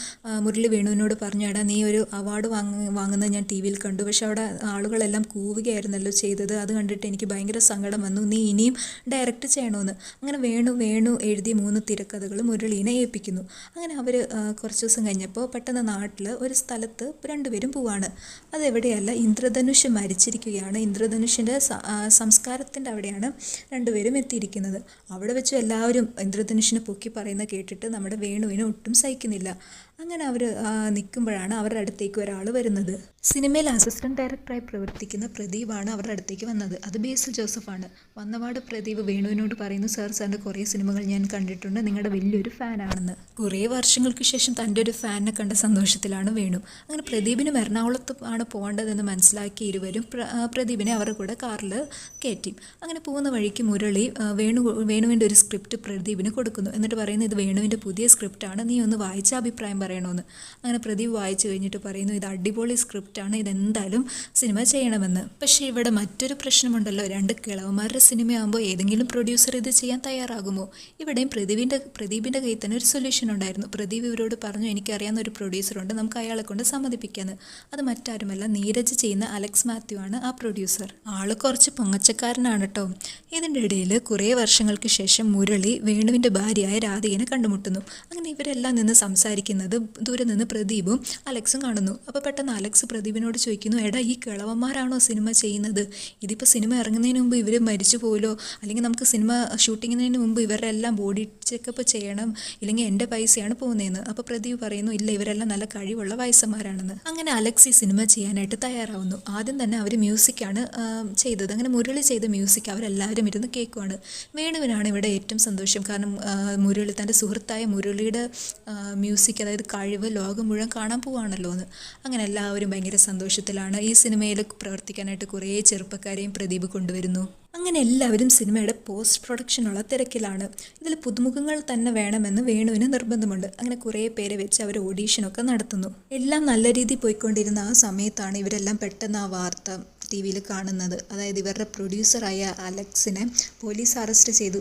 മുരളി വേണുവിനോട് പറഞ്ഞു, എടാ നീ ഒരു അവാർഡ് വാങ്ങുന്നത് ഞാൻ ടി വിയിൽ കണ്ടു, പക്ഷെ അവിടെ ആളുകളെല്ലാം കൂവുകയായിരുന്നല്ലോ ചെയ്തത്, അത് കണ്ടിട്ട് എനിക്ക് ഭയങ്കര സങ്കടം വന്നു, നീ ഇനിയും ഡയറക്റ്റ് ചെയ്യണമെന്ന്. അങ്ങനെ വേണു എഴുതിയ 3 തിരക്കഥകൾ മുരളീനെ ഏൽപ്പിക്കുന്നു. അങ്ങനെ അവർ കുറച്ച് ദിവസം കഴിഞ്ഞപ്പോൾ പെട്ടെന്ന് നാട്ടിൽ ഒരു സ്ഥലത്ത് രണ്ടുപേരും പോവാണ്. അതെവിടെയല്ല, ഇന്ദ്രധനുഷ് മരിച്ചിരിക്കുകയാണ്. ഇന്ദ്രധനുഷിൻ്റെ സംസ്കാരത്തിൻ്റെ അവിടെയാണ് രണ്ടുപേരും എത്തിയിരിക്കുന്നത്. അവിടെ വെച്ച് എല്ലാവരും ഇന്ദ്രധനുഷിനെ പൊക്കി പറയുന്നത് കേട്ടിട്ട് നമ്മുടെ വേണുവിന് ഒട്ടും സഹിക്കുന്നില്ല. അങ്ങനെ അവർ നിൽക്കുമ്പോഴാണ് അവരുടെ അടുത്തേക്ക് ഒരാൾ വരുന്നത്. സിനിമയിൽ അസിസ്റ്റൻറ്റ് ഡയറക്ടറായി പ്രവർത്തിക്കുന്ന പ്രദീപാണ് അവരുടെ അടുത്തേക്ക് വന്നത്. അത് ബേസിൽ ജോസഫാണ്. വന്നപാട് പ്രദീപ് വേണുവിനോട് പറയുന്നു, സാറിൻ്റെ കുറേ സിനിമകൾ ഞാൻ കണ്ടിട്ടുണ്ട്, നിങ്ങളുടെ വലിയൊരു ഫാനാണെന്ന്. കുറേ വർഷങ്ങൾക്ക് ശേഷം തൻ്റെ ഒരു ഫാനിനെ കണ്ട സന്തോഷത്തിലാണ് വേണു. അങ്ങനെ പ്രദീപിനും എറണാകുളത്ത് ആണ് പോകേണ്ടതെന്ന് മനസ്സിലാക്കി ഇരുവരും പ്രദീപിനെ അവരുടെ കൂടെ കാറിൽ കയറ്റി. അങ്ങനെ പോകുന്ന വഴിക്ക് മുരളി വേണുവിൻ്റെ ഒരു സ്ക്രിപ്റ്റ് പ്രദീപിന് കൊടുക്കുന്നു. എന്നിട്ട് പറയുന്നു, ഇത് വേണുവിൻ്റെ പുതിയ സ്ക്രിപ്റ്റാണ്, നീ ഒന്ന് വായിച്ച അഭിപ്രായം പറയണമെന്ന്. അങ്ങനെ പ്രദീപ് വായിച്ചു കഴിഞ്ഞിട്ട് പറയുന്നു, ഇത് അടിപൊളി സ്ക്രിപ്റ്റാണ്, ഇതെന്തായാലും സിനിമ ചെയ്യണമെന്ന്. പക്ഷേ ഇവിടെ മറ്റൊരു പ്രശ്നമുണ്ടല്ലോ, 2 കിളവന്മാരുടെ സിനിമയാകുമ്പോൾ ഏതെങ്കിലും പ്രൊഡ്യൂസർ ഇത് ചെയ്യാൻ തയ്യാറാകുമോ? ഇവിടെയും പ്രദീപിൻ്റെ കയ്യിൽ തന്നെ ഒരു സൊല്യൂഷൻ ഉണ്ടായിരുന്നു. പ്രദീപ് ഇവരോട് പറഞ്ഞു, എനിക്കറിയാവുന്ന ഒരു പ്രൊഡ്യൂസറുണ്ട്, നമുക്ക് അയാളെ കൊണ്ട് സമ്മതിപ്പിക്കാന്ന്. അത് മറ്റാരുമല്ല, നീരജ് ചെയ്യുന്ന അലക്സ് മാത്യു ആണ് ആ പ്രൊഡ്യൂസർ. ആള് കുറച്ച് പൊങ്ങച്ചക്കാരനാണ് കേട്ടോ. ഇതിൻ്റെ ഇടയിൽ കുറേ വർഷങ്ങൾക്ക് ശേഷം മുരളി വേണുവിൻ്റെ ഭാര്യയായ രാധികനെ കണ്ടുമുട്ടുന്നു. അങ്ങനെ ഇവരെല്ലാം നിന്ന് സംസാരിക്കുന്നത് ദൂരെ നിന്ന് പ്രദീപും അലക്സും കാണുന്നു. അപ്പോൾ പെട്ടെന്ന് അലക്സ് പ്രദീപിനോട് ചോദിക്കുന്നു, എടാ ഈ കിളവന്മാരാണോ സിനിമ ചെയ്യുന്നത്? ഇതിപ്പോൾ സിനിമ ഇറങ്ങുന്നതിന് മുമ്പ് ഇവർ മരിച്ചു പോലോ, അല്ലെങ്കിൽ നമുക്ക് സിനിമ ഷൂട്ടിങ്ങിന് മുമ്പ് ഇവരുടെ എല്ലാം ബോഡി ചെക്കപ്പ് ചെയ്യണം, ഇല്ലെങ്കിൽ എൻ്റെ പൈസയാണ് പോകുന്നതെന്ന്. അപ്പോൾ പ്രദീപ് പറയുന്നു, ഇല്ല, ഇവരെല്ലാം നല്ല കഴിവുള്ള വയസ്സന്മാരാണെന്ന്. അങ്ങനെ അലക്സ് ഈ സിനിമ ചെയ്യാനായിട്ട് തയ്യാറാവുന്നു. ആദ്യം തന്നെ അവർ മ്യൂസിക്കാണ് ചെയ്തത്. അങ്ങനെ മുരളി ചെയ്ത മ്യൂസിക് അവരെല്ലാവരും ഇരുന്ന് കേൾക്കുവാണ്. വേണുവിനാണ് ഇവിടെ ഏറ്റവും സന്തോഷം. കാരണം മുരളി, തൻ്റെ സുഹൃത്തായ മുരളിയുടെ മ്യൂസിക്, അതായത് കഴിവ് ലോകം മുഴുവൻ കാണാൻ പോവാണല്ലോ എന്ന്. അങ്ങനെ എല്ലാവരും ഭയങ്കര സന്തോഷത്തിലാണ്. ഈ സിനിമയിൽ പ്രവർത്തിക്കാനായിട്ട് കുറേ ചെറുപ്പക്കാരെയും പ്രദീപ് കൊണ്ടുവരുന്നു. അങ്ങനെ എല്ലാവരും സിനിമയുടെ പോസ്റ്റ് പ്രൊഡക്ഷനുള്ള തിരക്കിലാണ്. ഇതിൽ പുതുമുഖങ്ങൾ തന്നെ വേണമെന്ന് വേണുവിന് നിർബന്ധമുണ്ട്. അങ്ങനെ കുറേ പേരെ വെച്ച് അവർ ഓഡീഷനൊക്കെ നടത്തുന്നു. എല്ലാം നല്ല രീതിയിൽ പോയിക്കൊണ്ടിരുന്ന ആ സമയത്താണ് ഇവരെല്ലാം പെട്ടെന്ന് ആ വാർത്ത ടി വിയിൽ കാണുന്നത്. അതായത് ഇവരുടെ പ്രൊഡ്യൂസറായ അലക്സിനെ പോലീസ് അറസ്റ്റ് ചെയ്തു.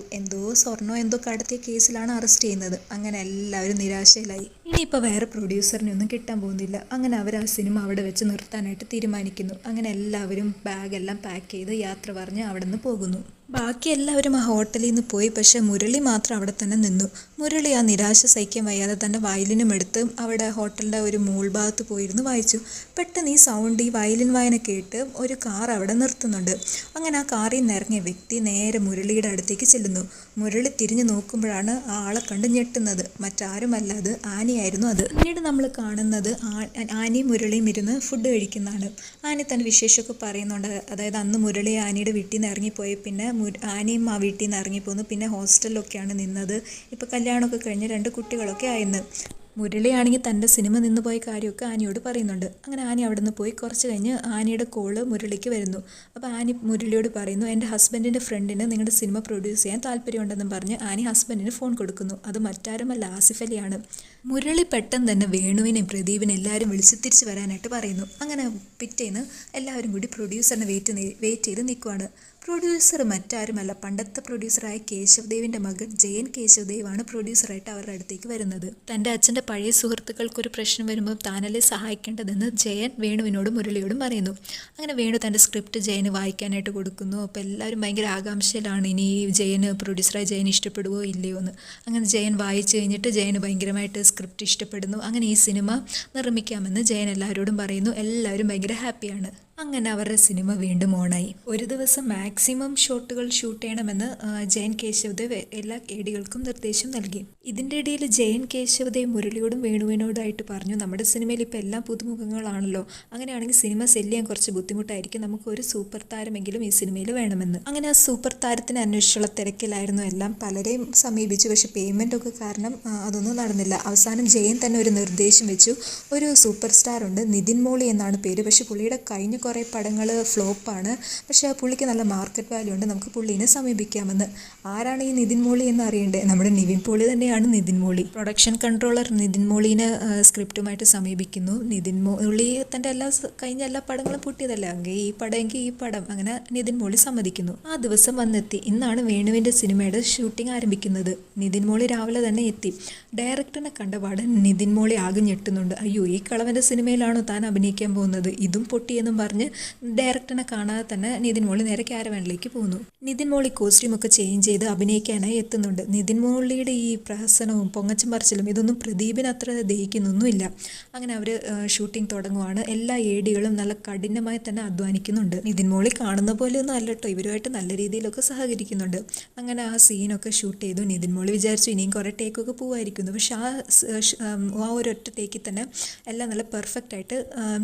സ്വർണ്ണോ എന്തോ കടത്തിയ കേസിലാണ് അറസ്റ്റ് ചെയ്യുന്നത്. അങ്ങനെ എല്ലാവരും നിരാശയിലായി. ഇനിയിപ്പോൾ വേറെ പ്രൊഡ്യൂസറിനെ ഒന്നും കിട്ടാൻ പോകുന്നില്ല. അങ്ങനെ അവർ ആ സിനിമ അവിടെ വെച്ച് നിർത്താനായിട്ട് തീരുമാനിക്കുന്നു. അങ്ങനെ എല്ലാവരും ബാഗെല്ലാം പാക്ക് ചെയ്ത് യാത്ര പറഞ്ഞ് അവിടെ നിന്ന് പോകുന്നു. ബാക്കി എല്ലാവരും ആ ഹോട്ടലിൽ നിന്ന് പോയി. പക്ഷേ മുരളി മാത്രം അവിടെ തന്നെ നിന്നു. മുരളി ആ നിരാശ സഹിക്കാൻ വയ്യാതെ തൻ്റെ വയലിനും എടുത്ത് അവിടെ ഹോട്ടലിൻ്റെ ഒരു ഭാഗത്ത് പോയിരുന്നു വായിച്ചു. പെട്ടെന്ന് ഈ സൗണ്ട്, ഈ വയലിൻ വായന കേട്ട് ഒരു കാർ അവിടെ നിർത്തുന്നുണ്ട്. അങ്ങനെ ആ കാറിൽ നിന്ന് ഇറങ്ങിയ വ്യക്തി നേരെ മുരളിയുടെ അടുത്തേക്ക് ചെല്ലുന്നു. മുരളി തിരിഞ്ഞു നോക്കുമ്പോഴാണ് ആ ആളെ കണ്ട് ഞെട്ടുന്നത്. മറ്റാരുമല്ല, അത് ആനിയായിരുന്നു. അത് പിന്നീട് നമ്മൾ കാണുന്നത് ആനിയും മുരളിയും ഇരുന്ന് ഫുഡ് കഴിക്കുന്നതാണ്. ആനി തൻ്റെ വിശേഷമൊക്കെ പറയുന്നുണ്ട്. അതായത് അന്ന് മുരളി ആനിയുടെ വീട്ടിൽ നിന്ന് ഇറങ്ങിപ്പോയി, പിന്നെ ആനിയും ആ വീട്ടിൽ നിന്ന് ഇറങ്ങിപ്പോന്നു, പിന്നെ ഹോസ്റ്റലിലൊക്കെയാണ് നിന്നത്. ഇപ്പോൾ കല്യാണമൊക്കെ കഴിഞ്ഞ് 2 കുട്ടികളൊക്കെ ആയിരുന്നു. മുരളിയാണെങ്കിൽ തൻ്റെ സിനിമ നിന്ന് പോയ കാര്യമൊക്കെ ആനിയോട് പറയുന്നുണ്ട്. അങ്ങനെ ആനി അവിടെ നിന്ന് പോയി. കുറച്ച് കഴിഞ്ഞ് ആനിയുടെ കോള് മുരളിക്ക് വരുന്നു. അപ്പോൾ ആനി മുരളിയോട് പറയുന്നു, എൻ്റെ ഹസ്ബൻഡിൻ്റെ ഫ്രണ്ടിന് നിങ്ങളുടെ സിനിമ പ്രൊഡ്യൂസ് ചെയ്യാൻ താല്പര്യമുണ്ടെന്നും പറഞ്ഞ് ആനി ഹസ്ബൻഡിന് ഫോൺ കൊടുക്കുന്നു. അത് മറ്റാരുമല്ല, ആസിഫ് അലിയാണ്. മുരളി പെട്ടെന്ന് തന്നെ വേണുവിനെയും പ്രദീപിനെ എല്ലാവരും വിളിച്ച് തിരിച്ചു വരാനായിട്ട് പറയുന്നു. അങ്ങനെ പിറ്റേന്ന് എല്ലാവരും കൂടി പ്രൊഡ്യൂസറിനെ വെയിറ്റ് ചെയ്ത് നിൽക്കുവാണ്. പ്രൊഡ്യൂസർ മറ്റാരുമല്ല, പണ്ടത്തെ പ്രൊഡ്യൂസറായ കേശവ് ദേവിൻ്റെ മകൻ ജയൻ കേശവ് ദേവാണ് പ്രൊഡ്യൂസറായിട്ട് അവരുടെ അടുത്തേക്ക് വരുന്നത്. തൻ്റെ അച്ഛൻ്റെ പഴയ സുഹൃത്തുക്കൾക്കൊരു പ്രശ്നം വരുമ്പോൾ താനല്ലേ സഹായിക്കേണ്ടതെന്ന് ജയൻ വേണുവിനോടും മുരളിയോടും പറയുന്നു. അങ്ങനെ വേണു തൻ്റെ സ്ക്രിപ്റ്റ് ജയന് വായിക്കാനായിട്ട് കൊടുക്കുന്നു. അപ്പോൾ എല്ലാവരും ഭയങ്കര ആകാംക്ഷയിലാണ്, ഇനി ജയന് പ്രൊഡ്യൂസറായി ജയൻ ഇഷ്ടപ്പെടുവോ ഇല്ലയോ എന്ന്. അങ്ങനെ ജയൻ വായിച്ചു കഴിഞ്ഞിട്ട് ജയന് ഭയങ്കരമായിട്ട് സ്ക്രിപ്റ്റ് ഇഷ്ടപ്പെടുന്നു. അങ്ങനെ ഈ സിനിമ നിർമ്മിക്കാമെന്ന് ജയൻ എല്ലാവരോടും പറയുന്നു. എല്ലാവരും ഭയങ്കര ഹാപ്പിയാണ്. അങ്ങനെ അവരുടെ സിനിമ വീണ്ടും ഓണായി. ഒരു ദിവസം മാക്സിമം ഷോട്ടുകൾ ഷൂട്ട് ചെയ്യണമെന്ന് ജയൻ കേശവദേവ് എല്ലാ എഡികൾക്കും നിർദ്ദേശം നൽകി. ഇതിൻ്റെ ഇടയിൽ ജയൻ കേശവദേവ് മുരളിയോടും വേണുവിനോടായിട്ട് പറഞ്ഞു, നമ്മുടെ സിനിമയിൽ ഇപ്പോൾ എല്ലാം പുതുമുഖങ്ങളാണല്ലോ, അങ്ങനെയാണെങ്കിൽ സിനിമ സെല്ല് ചെയ്യാൻ കുറച്ച് ബുദ്ധിമുട്ടായിരിക്കും, നമുക്ക് ഒരു സൂപ്പർ താരമെങ്കിലും ഈ സിനിമയിൽ വേണമെന്ന്. അങ്ങനെ ആ സൂപ്പർ താരത്തിന് അന്വേഷിച്ചുള്ള തിരക്കിലായിരുന്നു എല്ലാം. പലരെയും സമീപിച്ചു, പക്ഷെ പേയ്മെൻ്റ് ഒക്കെ കാരണം അതൊന്നും നടന്നില്ല. അവസാനം ജയൻ തന്നെ ഒരു നിർദ്ദേശം വെച്ചു. ഒരു സൂപ്പർ സ്റ്റാർ ഉണ്ട്, നിതിൻ മോളി എന്നാണ് പേര്, പക്ഷെ പുള്ളിയുടെ കഴിഞ്ഞ കുറേ പടങ്ങൾ ഫ്ലോപ്പാണ്, പക്ഷേ പുള്ളിക്ക് നല്ല മാർക്കറ്റ് വാല്യൂ ഉണ്ട്, നമുക്ക് പുള്ളീനെ സമീപിക്കാമെന്ന്. ആരാണ് ഈ നിതിൻ മോളി എന്ന് അറിയണ്ടേ? നമ്മുടെ നിവിൻ പോളി തന്നെയാണ് നിതിൻ മോളി. പ്രൊഡക്ഷൻ കൺട്രോളർ നിതിൻ മോളിനെ സ്ക്രിപ്റ്റുമായിട്ട് സമീപിക്കുന്നു. നിതിൻ മോളി തൻ്റെ കഴിഞ്ഞ എല്ലാ പടങ്ങളും പൊട്ടിയതല്ലേ, അങ്ങനെ ഈ പടം എങ്കിൽ ഈ പടം, അങ്ങനെ നിതിൻ മോളി സമ്മതിക്കുന്നു. ആ ദിവസം വന്നെത്തി. ഇന്നാണ് വേണുവിൻ്റെ സിനിമയുടെ ഷൂട്ടിംഗ് ആരംഭിക്കുന്നത്. നിതിൻ മോളി രാവിലെ തന്നെ എത്തി. ഡയറക്ടറിനെ കണ്ടപാട് നിതിൻ മോളി ആകെ ഞെട്ടുന്നുണ്ട്. അയ്യോ, ഈ കളവൻ്റെ സിനിമയിലാണോ താൻ അഭിനയിക്കാൻ പോകുന്നത്? ഇതും പൊട്ടിയെന്നും പറഞ്ഞ് ഡയറക്ടറിനെ കാണാതെ തന്നെ നിതിൻ മോളി നേരെ ക്യാരവാനിലേക്ക് പോകുന്നു. നിതിൻ മോളി കോസ്റ്റ്യൂമൊക്കെ ചേഞ്ച് ചെയ്ത് അഭിനയിക്കാനായി എത്തുന്നുണ്ട്. നിതിൻ മോളിയുടെ ഈ പ്രഹസനവും പൊങ്ങച്ചം പറച്ചിലും ഇതൊന്നും പ്രദീപിന് അത്ര ദഹിക്കുന്നൊന്നുമില്ല. അങ്ങനെ അവർ ഷൂട്ടിംഗ് തുടങ്ങുവാണ്. എല്ലാ ഏഡികളും നല്ല കഠിനമായി തന്നെ അധ്വാനിക്കുന്നുണ്ട്. നിതിൻ മോളി കാണുന്ന പോലെയൊന്നും അല്ല കേട്ടോ, ഇവരുമായിട്ട് നല്ല രീതിയിലൊക്കെ സഹകരിക്കുന്നുണ്ട്. അങ്ങനെ ആ സീനൊക്കെ ഷൂട്ട് ചെയ്തു. നിതിൻ മോളി വിചാരിച്ചു ഇനിയും കുറേ ടേക്കൊക്കെ പോവായിരിക്കുന്നു, പക്ഷെ ആ ഒരൊറ്റ ടേക്കിൽ തന്നെ എല്ലാം നല്ല പെർഫെക്റ്റ് ആയിട്ട്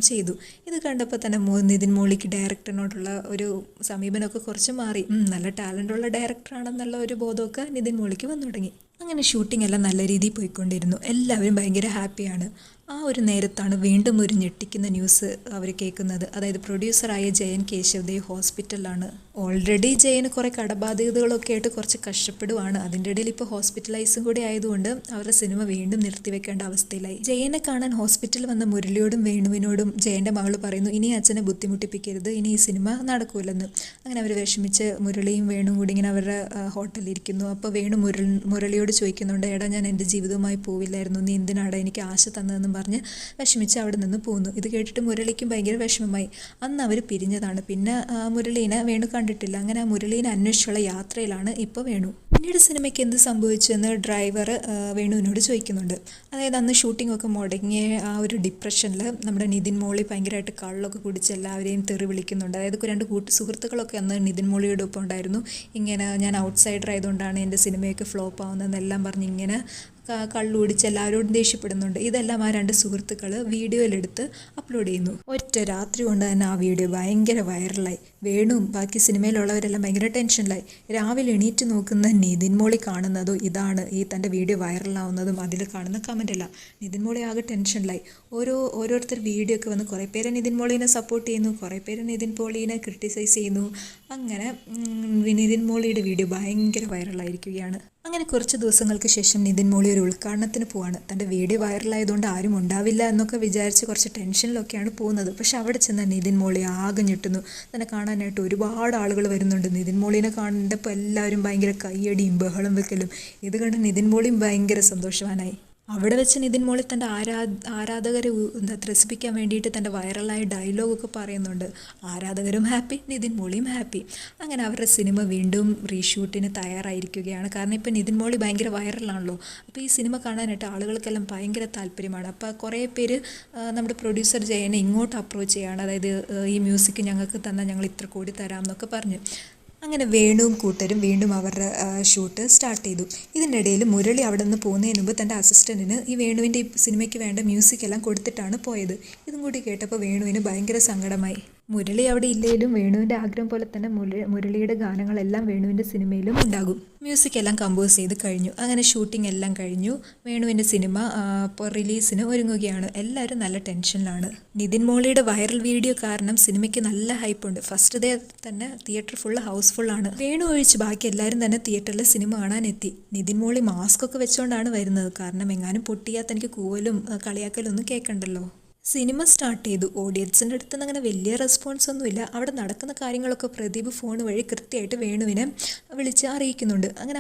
ചെയ്തു. ഇത് കണ്ടപ്പോൾ തന്നെ നിതിൻ മോളിക്ക് ഡയറക്ടറിനോടുള്ള ഒരു സമീപനമൊക്കെ കുറച്ച് മാറി. നല്ല ടാലൻ്റുള്ള ഡയറക്ടറാണെന്നുള്ള ഒരു ബോധമൊക്കെ നിതിൻ മോളിക്ക് വന്നു തുടങ്ങി. അങ്ങനെ ഷൂട്ടിംഗ് എല്ലാം നല്ല രീതിയിൽ പോയിക്കൊണ്ടിരുന്നു. എല്ലാവരും ഭയങ്കര ഹാപ്പിയാണ്. ആ ഒരു നേരത്താണ് വീണ്ടും ഒരു ഞെട്ടിക്കുന്ന ന്യൂസ് അവർ കേൾക്കുന്നത്. അതായത് പ്രൊഡ്യൂസറായ ജയൻ കേശവദേവ് ഹോസ്പിറ്റലിലാണ്. ഓൾറെഡി ജയന് കുറേ കടബാധ്യതകളൊക്കെ ആയിട്ട് കുറച്ച് കഷ്ടപ്പെടുവാണ്. അതിൻ്റെ ഇടയിൽ ഇപ്പോൾ ഹോസ്പിറ്റലൈസും കൂടി ആയതുകൊണ്ട് അവരുടെ സിനിമ വീണ്ടും നിർത്തിവെക്കേണ്ട അവസ്ഥയിലായി. ജയനെ കാണാൻ ഹോസ്പിറ്റലിൽ വന്ന മുരളിയോടും വേണുവിനോടും ജയൻ്റെ മകൾ പറയുന്നു, ഇനി അച്ഛനെ ബുദ്ധിമുട്ടിപ്പിക്കരുത്, ഇനി ഈ സിനിമ നടക്കൂലെന്ന്. അങ്ങനെ അവർ വിഷമിച്ച് മുരളിയും വേണുവും കൂടി ഇങ്ങനെ അവരുടെ ഹോട്ടലിരിക്കുന്നു. അപ്പോൾ വേണു മുരളിയോട് ചോദിക്കുന്നുണ്ട്, എടാ ഞാൻ എൻ്റെ ജീവിതവുമായി പോവില്ലായിരുന്നു, നീ എന്തിനാടാ എനിക്ക് ആശ തന്നതെന്നും പറഞ്ഞ് വിഷമിച്ച് അവിടെ നിന്ന് പോകുന്നു. ഇത് കേട്ടിട്ട് മുരളിക്കും ഭയങ്കര വിഷമമായി. അന്ന് അവർ പിരിഞ്ഞതാണ്. പിന്നെ മുരളീനെ വേണു കണ്ടിട്ടില്ല. അങ്ങനെ ആ മുരളീനെ അന്വേഷിച്ചുള്ള യാത്രയിലാണ് ഇപ്പോൾ വേണു. പിന്നീട് സിനിമയ്ക്ക് എന്ത് സംഭവിച്ചു എന്ന് ഡ്രൈവർ വേണുവിനോട് ചോദിക്കുന്നുണ്ട്. അതായത് അന്ന് ഷൂട്ടിംഗ് ഒക്കെ മുടങ്ങിയ ആ ഒരു ഡിപ്രഷനിൽ നമ്മുടെ നിതിൻ മോളി ഭയങ്കരമായിട്ട് കള്ളൊക്കെ കുടിച്ച് എല്ലാവരെയും തെറി വിളിക്കുന്നുണ്ട്. അതായത് 2 സുഹൃത്തുക്കളൊക്കെ അന്ന് നിതിൻ മോളിയുടെ ഒപ്പം ഉണ്ടായിരുന്നു. ഇങ്ങനെ ഞാൻ ഔട്ട്സൈഡർ ആയതുകൊണ്ടാണ് എൻ്റെ സിനിമയൊക്കെ ഫ്ലോപ്പ് ആവുന്നതെന്നെല്ലാം പറഞ്ഞ് ഇങ്ങനെ കള്ളു കുടിച്ച് എല്ലാവരോടും ദേഷ്യപ്പെടുന്നുണ്ട്. ഇതെല്ലാം ആ 2 സുഹൃത്തുക്കൾ വീഡിയോയിലെടുത്ത് അപ്ലോഡ് ചെയ്യുന്നു. ഒറ്റ രാത്രി കൊണ്ട് തന്നെ ആ വീഡിയോ ഭയങ്കര വൈറലായി. വേണുവും ബാക്കി സിനിമയിലുള്ളവരെല്ലാം ഭയങ്കര ടെൻഷനിലായി. രാവിലെ എണീറ്റ് നോക്കുന്ന നിതിൻ മോളി കാണുന്നതോ ഇതാണ് ഈ തൻ്റെ വീഡിയോ വൈറലാവുന്നതും അതിൽ കാണുന്ന കമൻ്റല്ല. നിതിൻ മോളി ആകെ ടെൻഷനിലായി. ഓരോരുത്തർ വീഡിയോ ഒക്കെ വന്ന് കുറേ പേര് നിതിൻ മോളിനെ സപ്പോർട്ട് ചെയ്യുന്നു, കുറേ പേര് നിതിൻ മോളിനെ ക്രിട്ടിസൈസ് ചെയ്യുന്നു. അങ്ങനെ നിതിൻ മോളിയുടെ വീഡിയോ ഭയങ്കര വൈറലായിരിക്കുകയാണ്. അങ്ങനെ കുറച്ച് ദിവസങ്ങൾക്ക് ശേഷം നിതിൻ മോളി ഒരു ഉദ്ഘാടനത്തിന് പോവാണ്. തൻ്റെ വീഡിയോ വൈറലായതുകൊണ്ട് ആരും ഉണ്ടാവില്ല എന്നൊക്കെ വിചാരിച്ച് കുറച്ച് ടെൻഷനിലൊക്കെയാണ് പോകുന്നത്. പക്ഷെ അവിടെ ചെന്ന നിതിൻ മോളി ആകെ ഞെട്ടുന്നു. തന്നെ കാണാനായിട്ട് ഒരുപാട് ആളുകൾ വരുന്നുണ്ട്. നിതിൻ മോളിനെ കണ്ടപ്പോൾ എല്ലാവരും ഭയങ്കര കയ്യടിയും ബഹളം വെക്കലും. ഇത് കണ്ട് നിതിൻ മോളിയും ഭയങ്കര സന്തോഷവാനായി. അവിടെ വെച്ച് നിതിൻ മോളി തൻ്റെ ആരാധകരെ ത്രസിപ്പിക്കാൻ വേണ്ടിയിട്ട് തൻ്റെ വൈറലായ ഡയലോഗൊക്കെ പറയുന്നുണ്ട്. ആരാധകരും ഹാപ്പി, നിതിൻ മോളിയും ഹാപ്പി. അങ്ങനെ അവരുടെ സിനിമ വീണ്ടും റീഷൂട്ടിന് തയ്യാറായിരിക്കുകയാണ്. കാരണം ഇപ്പോൾ നിതിൻ മോളി ഭയങ്കര വൈറലാണല്ലോ. അപ്പോൾ ഈ സിനിമ കാണാനായിട്ട് ആളുകൾക്കെല്ലാം ഭയങ്കര താല്പര്യമാണ്. അപ്പോൾ കുറേ പേര് നമ്മുടെ പ്രൊഡ്യൂസർ ജയനെ ഇങ്ങോട്ട് അപ്രോച്ച് ചെയ്യുകയാണ്. അതായത് ഈ മ്യൂസിക് ഞങ്ങൾക്ക് തന്നാൽ ഞങ്ങൾ ഇത്ര കോടി തരാം എന്നൊക്കെ പറഞ്ഞ്. അങ്ങനെ വേണുവും കൂട്ടരും വീണ്ടും അവരുടെ ഷൂട്ട് സ്റ്റാർട്ട് ചെയ്തു. ഇതിൻ്റെ ഇടയിൽ മുരളി അവിടെ നിന്ന് പോകുന്നതിന് മുമ്പ് തൻ്റെ അസിസ്റ്റൻറ്റിന് ഈ വേണുവിൻ്റെ ഈ സിനിമയ്ക്ക് വേണ്ട മ്യൂസിക് എല്ലാം കൊടുത്തിട്ടാണ് പോയത്. ഇതും കൂടി കേട്ടപ്പോൾ വേണുവിന് ഭയങ്കര സങ്കടമായി. മുരളി അവിടെ ഇല്ലെങ്കിലും വേണുവിൻ്റെ ആഗ്രഹം പോലെ തന്നെ മുരളിയുടെ ഗാനങ്ങളെല്ലാം വേണുവിൻ്റെ സിനിമയിലും ഉണ്ടാകും. മ്യൂസിക് എല്ലാം കമ്പോസ് ചെയ്ത് കഴിഞ്ഞു. അങ്ങനെ ഷൂട്ടിംഗ് എല്ലാം കഴിഞ്ഞു. വേണുവിൻ്റെ സിനിമ ഇപ്പോൾ റിലീസിന് ഒരുങ്ങുകയാണ്. എല്ലാവരും നല്ല ടെൻഷനിലാണ്. നിതിൻ മോളിയുടെ വൈറൽ വീഡിയോ കാരണം സിനിമയ്ക്ക് നല്ല ഹൈപ്പുണ്ട്. ഫസ്റ്റ് ഡേ തന്നെ തിയേറ്റർ ഫുള്ള് ഹൗസ്ഫുള്ളാണ്. വേണു ഒഴിച്ച് ബാക്കി എല്ലാവരും തന്നെ തിയേറ്ററിൽ സിനിമ കാണാൻ എത്തി. നിതിൻ മോളി മാസ്ക് ഒക്കെ വെച്ചുകൊണ്ടാണ് വരുന്നത്. കാരണം എങ്ങാനും പൊട്ടിയാൽ തനിക്ക് കൂവലും കളിയാക്കലും ഒന്നും കേൾക്കണ്ടല്ലോ. സിനിമ സ്റ്റാർട്ട് ചെയ്തു. ഓഡിയൻസിൻ്റെ അടുത്ത് നിന്ന് അങ്ങനെ വലിയ റെസ്പോൺസ് ഒന്നുമില്ല. അവിടെ നടക്കുന്ന കാര്യങ്ങളൊക്കെ പ്രദീപ് ഫോൺ വഴി കൃത്യമായിട്ട് വേണുവിനെ വിളിച്ച് അറിയിക്കുന്നുണ്ട്. അങ്ങനെ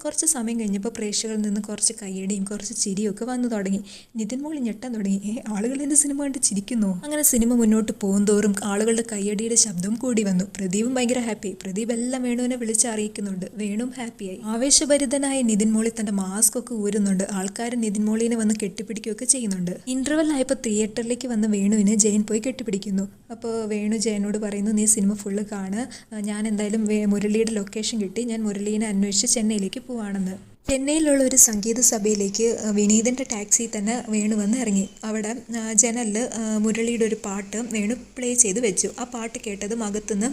കുറച്ച് സമയം കഴിഞ്ഞപ്പോൾ പ്രേക്ഷകരിൽ നിന്ന് കുറച്ച് കയ്യടിയും കുറച്ച് ചിരിയും ഒക്കെ വന്നു തുടങ്ങി. നിതിൻ മോളി ഞെട്ടാൻ തുടങ്ങി. ആളുകൾ എൻ്റെ സിനിമ കണ്ട് ചിരിക്കുന്നു. അങ്ങനെ സിനിമ മുന്നോട്ട് പോകുന്തോറും ആളുകളുടെ കയ്യടിയുടെ ശബ്ദം കൂടി വന്നു. പ്രദീപും ഭയങ്കര ഹാപ്പി. പ്രദീപ് എല്ലാം വേണുവിനെ വിളിച്ച് അറിയിക്കുന്നുണ്ട്. വേണുവും ഹാപ്പിയായി. ആവേശഭരിതനായ നിതിൻ മോളി തൻ്റെ മാസ്ക് ഒക്കെ ഊരുന്നുണ്ട്. ആൾക്കാർ നിതിൻ മോളിനെ വന്ന് കെട്ടിപ്പിടിക്കുകയൊക്കെ ചെയ്യുന്നുണ്ട്. ഇന്റർവെൽ ആയപ്പോൾ തിയേറ്ററിലേക്ക് വന്ന വേണുവിനെ ജയൻ പോയി കെട്ടിപ്പിടിക്കുന്നു. അപ്പോൾ വേണു ജയനോട് പറയുന്നു, നീ സിനിമ ഫുള്ള് കാണ്, ഞാൻ എന്തായാലും മുരളിയുടെ ലൊക്കേഷൻ കിട്ടി, ഞാൻ മുരളീനെ അന്വേഷിച്ച് ചെന്നൈയിലേക്ക് പോവാണെന്ന്. ചെന്നൈയിലുള്ള ഒരു സംഗീത സഭയിലേക്ക് വിനീതിൻ്റെ ടാക്സിയിൽ തന്നെ വേണു വന്ന് ഇറങ്ങി. അവിടെ ജനലിൽ മുരളിയുടെ ഒരു പാട്ട് വേണു പ്ലേ ചെയ്ത് വെച്ചു. ആ പാട്ട് കേട്ടതും അകത്തുനിന്ന്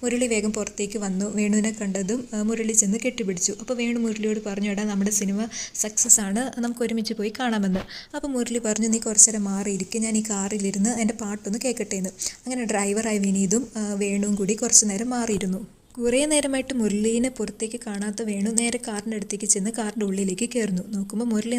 മുരളി വേഗം പുറത്തേക്ക് വന്നു. വേണുവിനെ കണ്ടതും മുരളി ചെന്ന് കെട്ടിപ്പിടിച്ചു. അപ്പോൾ വേണു മുരളിയോട് പറഞ്ഞു, എടാ നമ്മുടെ സിനിമ സക്സസ് ആണ്, നമുക്ക് ഒരുമിച്ച് പോയി കാണാമെന്ന്. അപ്പോൾ മുരളി പറഞ്ഞു, നീ കുറച്ച് നേരം മാറിയിരിക്കും, ഞാൻ ഈ കാറിലിരുന്ന് എൻ്റെ പാട്ടൊന്ന് കേൾക്കട്ടെ എന്ന്. അങ്ങനെ ഡ്രൈവറായ വിനീതും വേണുവും കൂടി കുറച്ച് നേരം മാറിയിരുന്നു. കുറേ നേരമായിട്ട് മുരളീനെ പുറത്തേക്ക് കാണാത്ത വേണു നേരെ കാറിൻ്റെ അടുത്തേക്ക് ചെന്ന് കാറിൻ്റെ ഉള്ളിലേക്ക് കയറുന്നു. നോക്കുമ്പോൾ മുരളി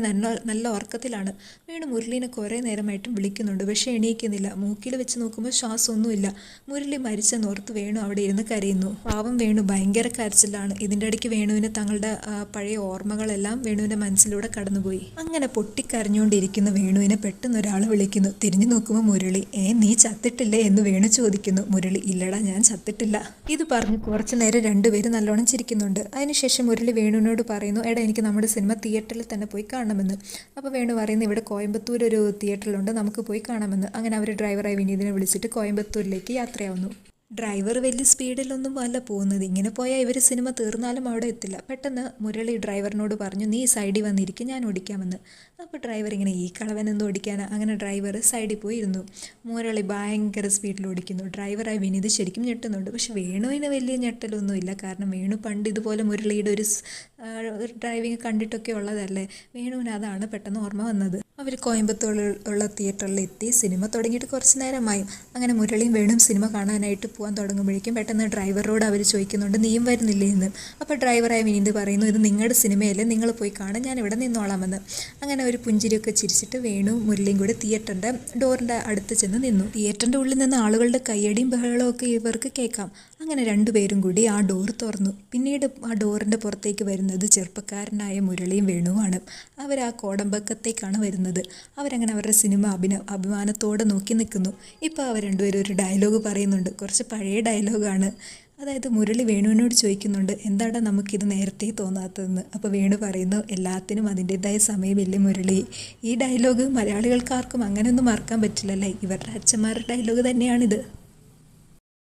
നല്ല ഉറക്കത്തിലാണ്. വേണു മുരളീനെ കുറേ നേരമായിട്ടും വിളിക്കുന്നുണ്ട്, പക്ഷേ എണീക്കുന്നില്ല. മൂക്കിൽ വെച്ച് നോക്കുമ്പോൾ ശ്വാസമൊന്നുമില്ല. മുരളി മരിച്ചെന്നോർത്ത് വേണു അവിടെ ഇരുന്ന് കരയുന്നു. പാവം വേണു ഭയങ്കര കരച്ചിലാണ്. ഇതിൻ്റെ ഇടയ്ക്ക് വേണുവിന് തങ്ങളുടെ പഴയ ഓർമ്മകളെല്ലാം വേണുവിൻ്റെ മനസ്സിലൂടെ കടന്നുപോയി. അങ്ങനെ പൊട്ടിക്കരഞ്ഞുകൊണ്ടിരിക്കുന്ന വേണുവിനെ പെട്ടെന്ന് ഒരാൾ വിളിക്കുന്നു. തിരിഞ്ഞു നോക്കുമ്പോൾ മുരളി, നീ ചത്തിട്ടില്ലേ എന്ന് വേണു ചോദിക്കുന്നു. മുരളി, ഇല്ലടാ ഞാൻ ചത്തിട്ടില്ല. ഇത് പറഞ്ഞ് കുറച്ച് നേരം രണ്ടുപേരും നല്ലോണം ചിരിക്കുന്നുണ്ട്. അതിനുശേഷം മുരളി വേണുവിനോട് പറയുന്നു, എടാ എനിക്ക് നമ്മുടെ സിനിമ തിയേറ്ററിൽ തന്നെ പോയി കാണണമെന്ന്. അപ്പോൾ വേണു പറയുന്നു, ഇവിടെ കോയമ്പത്തൂർ ഒരു തിയേറ്ററിലുണ്ട്, നമുക്ക് പോയി കാണാമെന്ന്. അങ്ങനെ അവർ ഡ്രൈവറായി വിനീതിനെ വിളിച്ചിട്ട് കോയമ്പത്തൂരിലേക്ക് യാത്രയാവുന്നു. ഡ്രൈവർ വലിയ സ്പീഡിലൊന്നും അല്ല പോകുന്നത്. ഇങ്ങനെ പോയാൽ ഇവർ സിനിമ തീർന്നാലും അവിടെ എത്തില്ല. പെട്ടെന്ന് മുരളി ഡ്രൈവറിനോട് പറഞ്ഞു, നീ സൈഡിൽ വന്നിരിക്കും, ഞാൻ ഓടിക്കാമെന്ന്. അപ്പോൾ ഡ്രൈവർ ഇങ്ങനെ, ഈ കളവനെന്ത് ഓടിക്കാനാ? അങ്ങനെ ഡ്രൈവർ സൈഡിൽ പോയി ഇരുന്നു. മുരളി ഭയങ്കര സ്പീഡിൽ ഓടിക്കുന്നു. ഡ്രൈവറായി വിനീത് ശരിക്കും ഞെട്ടുന്നുണ്ട്. പക്ഷെ വേണുവിന് വലിയ ഞെട്ടലൊന്നുമില്ല. കാരണം വേണു പണ്ട് ഇതുപോലെ മുരളിയുടെ ഒരു ഡ്രൈവിങ് കണ്ടിട്ടൊക്കെ ഉള്ളതല്ലേ. വേണുവിന് അതാണ് പെട്ടെന്ന് ഓർമ്മ വന്നത്. അവർ കോയമ്പത്തൂരിലുള്ള തിയേറ്ററിലെത്തി. സിനിമ തുടങ്ങിയിട്ട് കുറച്ച് നേരമായി. അങ്ങനെ മുരളിയും വേണും സിനിമ കാണാനായിട്ട് പോകാൻ തുടങ്ങുമ്പോഴേക്കും പെട്ടെന്ന് ഡ്രൈവറോട് അവർ ചോദിക്കുന്നുണ്ട്, നീയും വരുന്നില്ലേ എന്ന്. അപ്പോൾ ഡ്രൈവറായ വിനീത് പറയുന്നു, ഇത് നിങ്ങളുടെ സിനിമയല്ലേ, നിങ്ങൾ പോയി കാണാൻ, ഞാൻ ഇവിടെ നിന്നോളാമെന്ന്. അങ്ങനെ ഒരു പുഞ്ചിരിയൊക്കെ ചിരിച്ചിട്ട് വേണു മുരളിയും കൂടി തിയേറ്ററിൻ്റെ ഡോറിൻ്റെ അടുത്ത് ചെന്ന് നിന്നു. തിയേറ്ററിൻ്റെ ഉള്ളിൽ നിന്ന് ആളുകളുടെ കയ്യടിയും ബഹളവും ഒക്കെ ഇവർക്ക് കേൾക്കാം. അങ്ങനെ രണ്ടുപേരും കൂടി ആ ഡോർ തുറന്നു. പിന്നീട് ആ ഡോറിൻ്റെ പുറത്തേക്ക് വരുന്നത് ചെറുപ്പക്കാരനായ മുരളിയും വേണുവാണ്. അവർ ആ കോടമ്പക്കത്തേക്കാണ് വരുന്നത്. അവരങ്ങനെ അവരുടെ സിനിമ അഭിമാനത്തോടെ നോക്കി നിൽക്കുന്നു. ഇപ്പോൾ അവർ രണ്ടുപേരും ഒരു ഡയലോഗ് പറയുന്നുണ്ട്. കുറച്ച് പഴയ ഡയലോഗാണ്. അതായത് മുരളി വേണുവിനോട് ചോദിക്കുന്നുണ്ട്, എന്താണ് നമുക്കിത് നേരത്തെ തോന്നാത്തതെന്ന്. അപ്പോൾ വേണു പറയുന്നു, എല്ലാത്തിനും അതിൻ്റെതായ സമയമില്ലേ മുരളി. ഈ ഡയലോഗ് മലയാളികൾക്കാർക്കും അങ്ങനെയൊന്നും മറക്കാൻ പറ്റില്ലല്ലേ. ഇവരുടെ അച്ഛന്മാരുടെ ഡയലോഗ് തന്നെയാണിത്.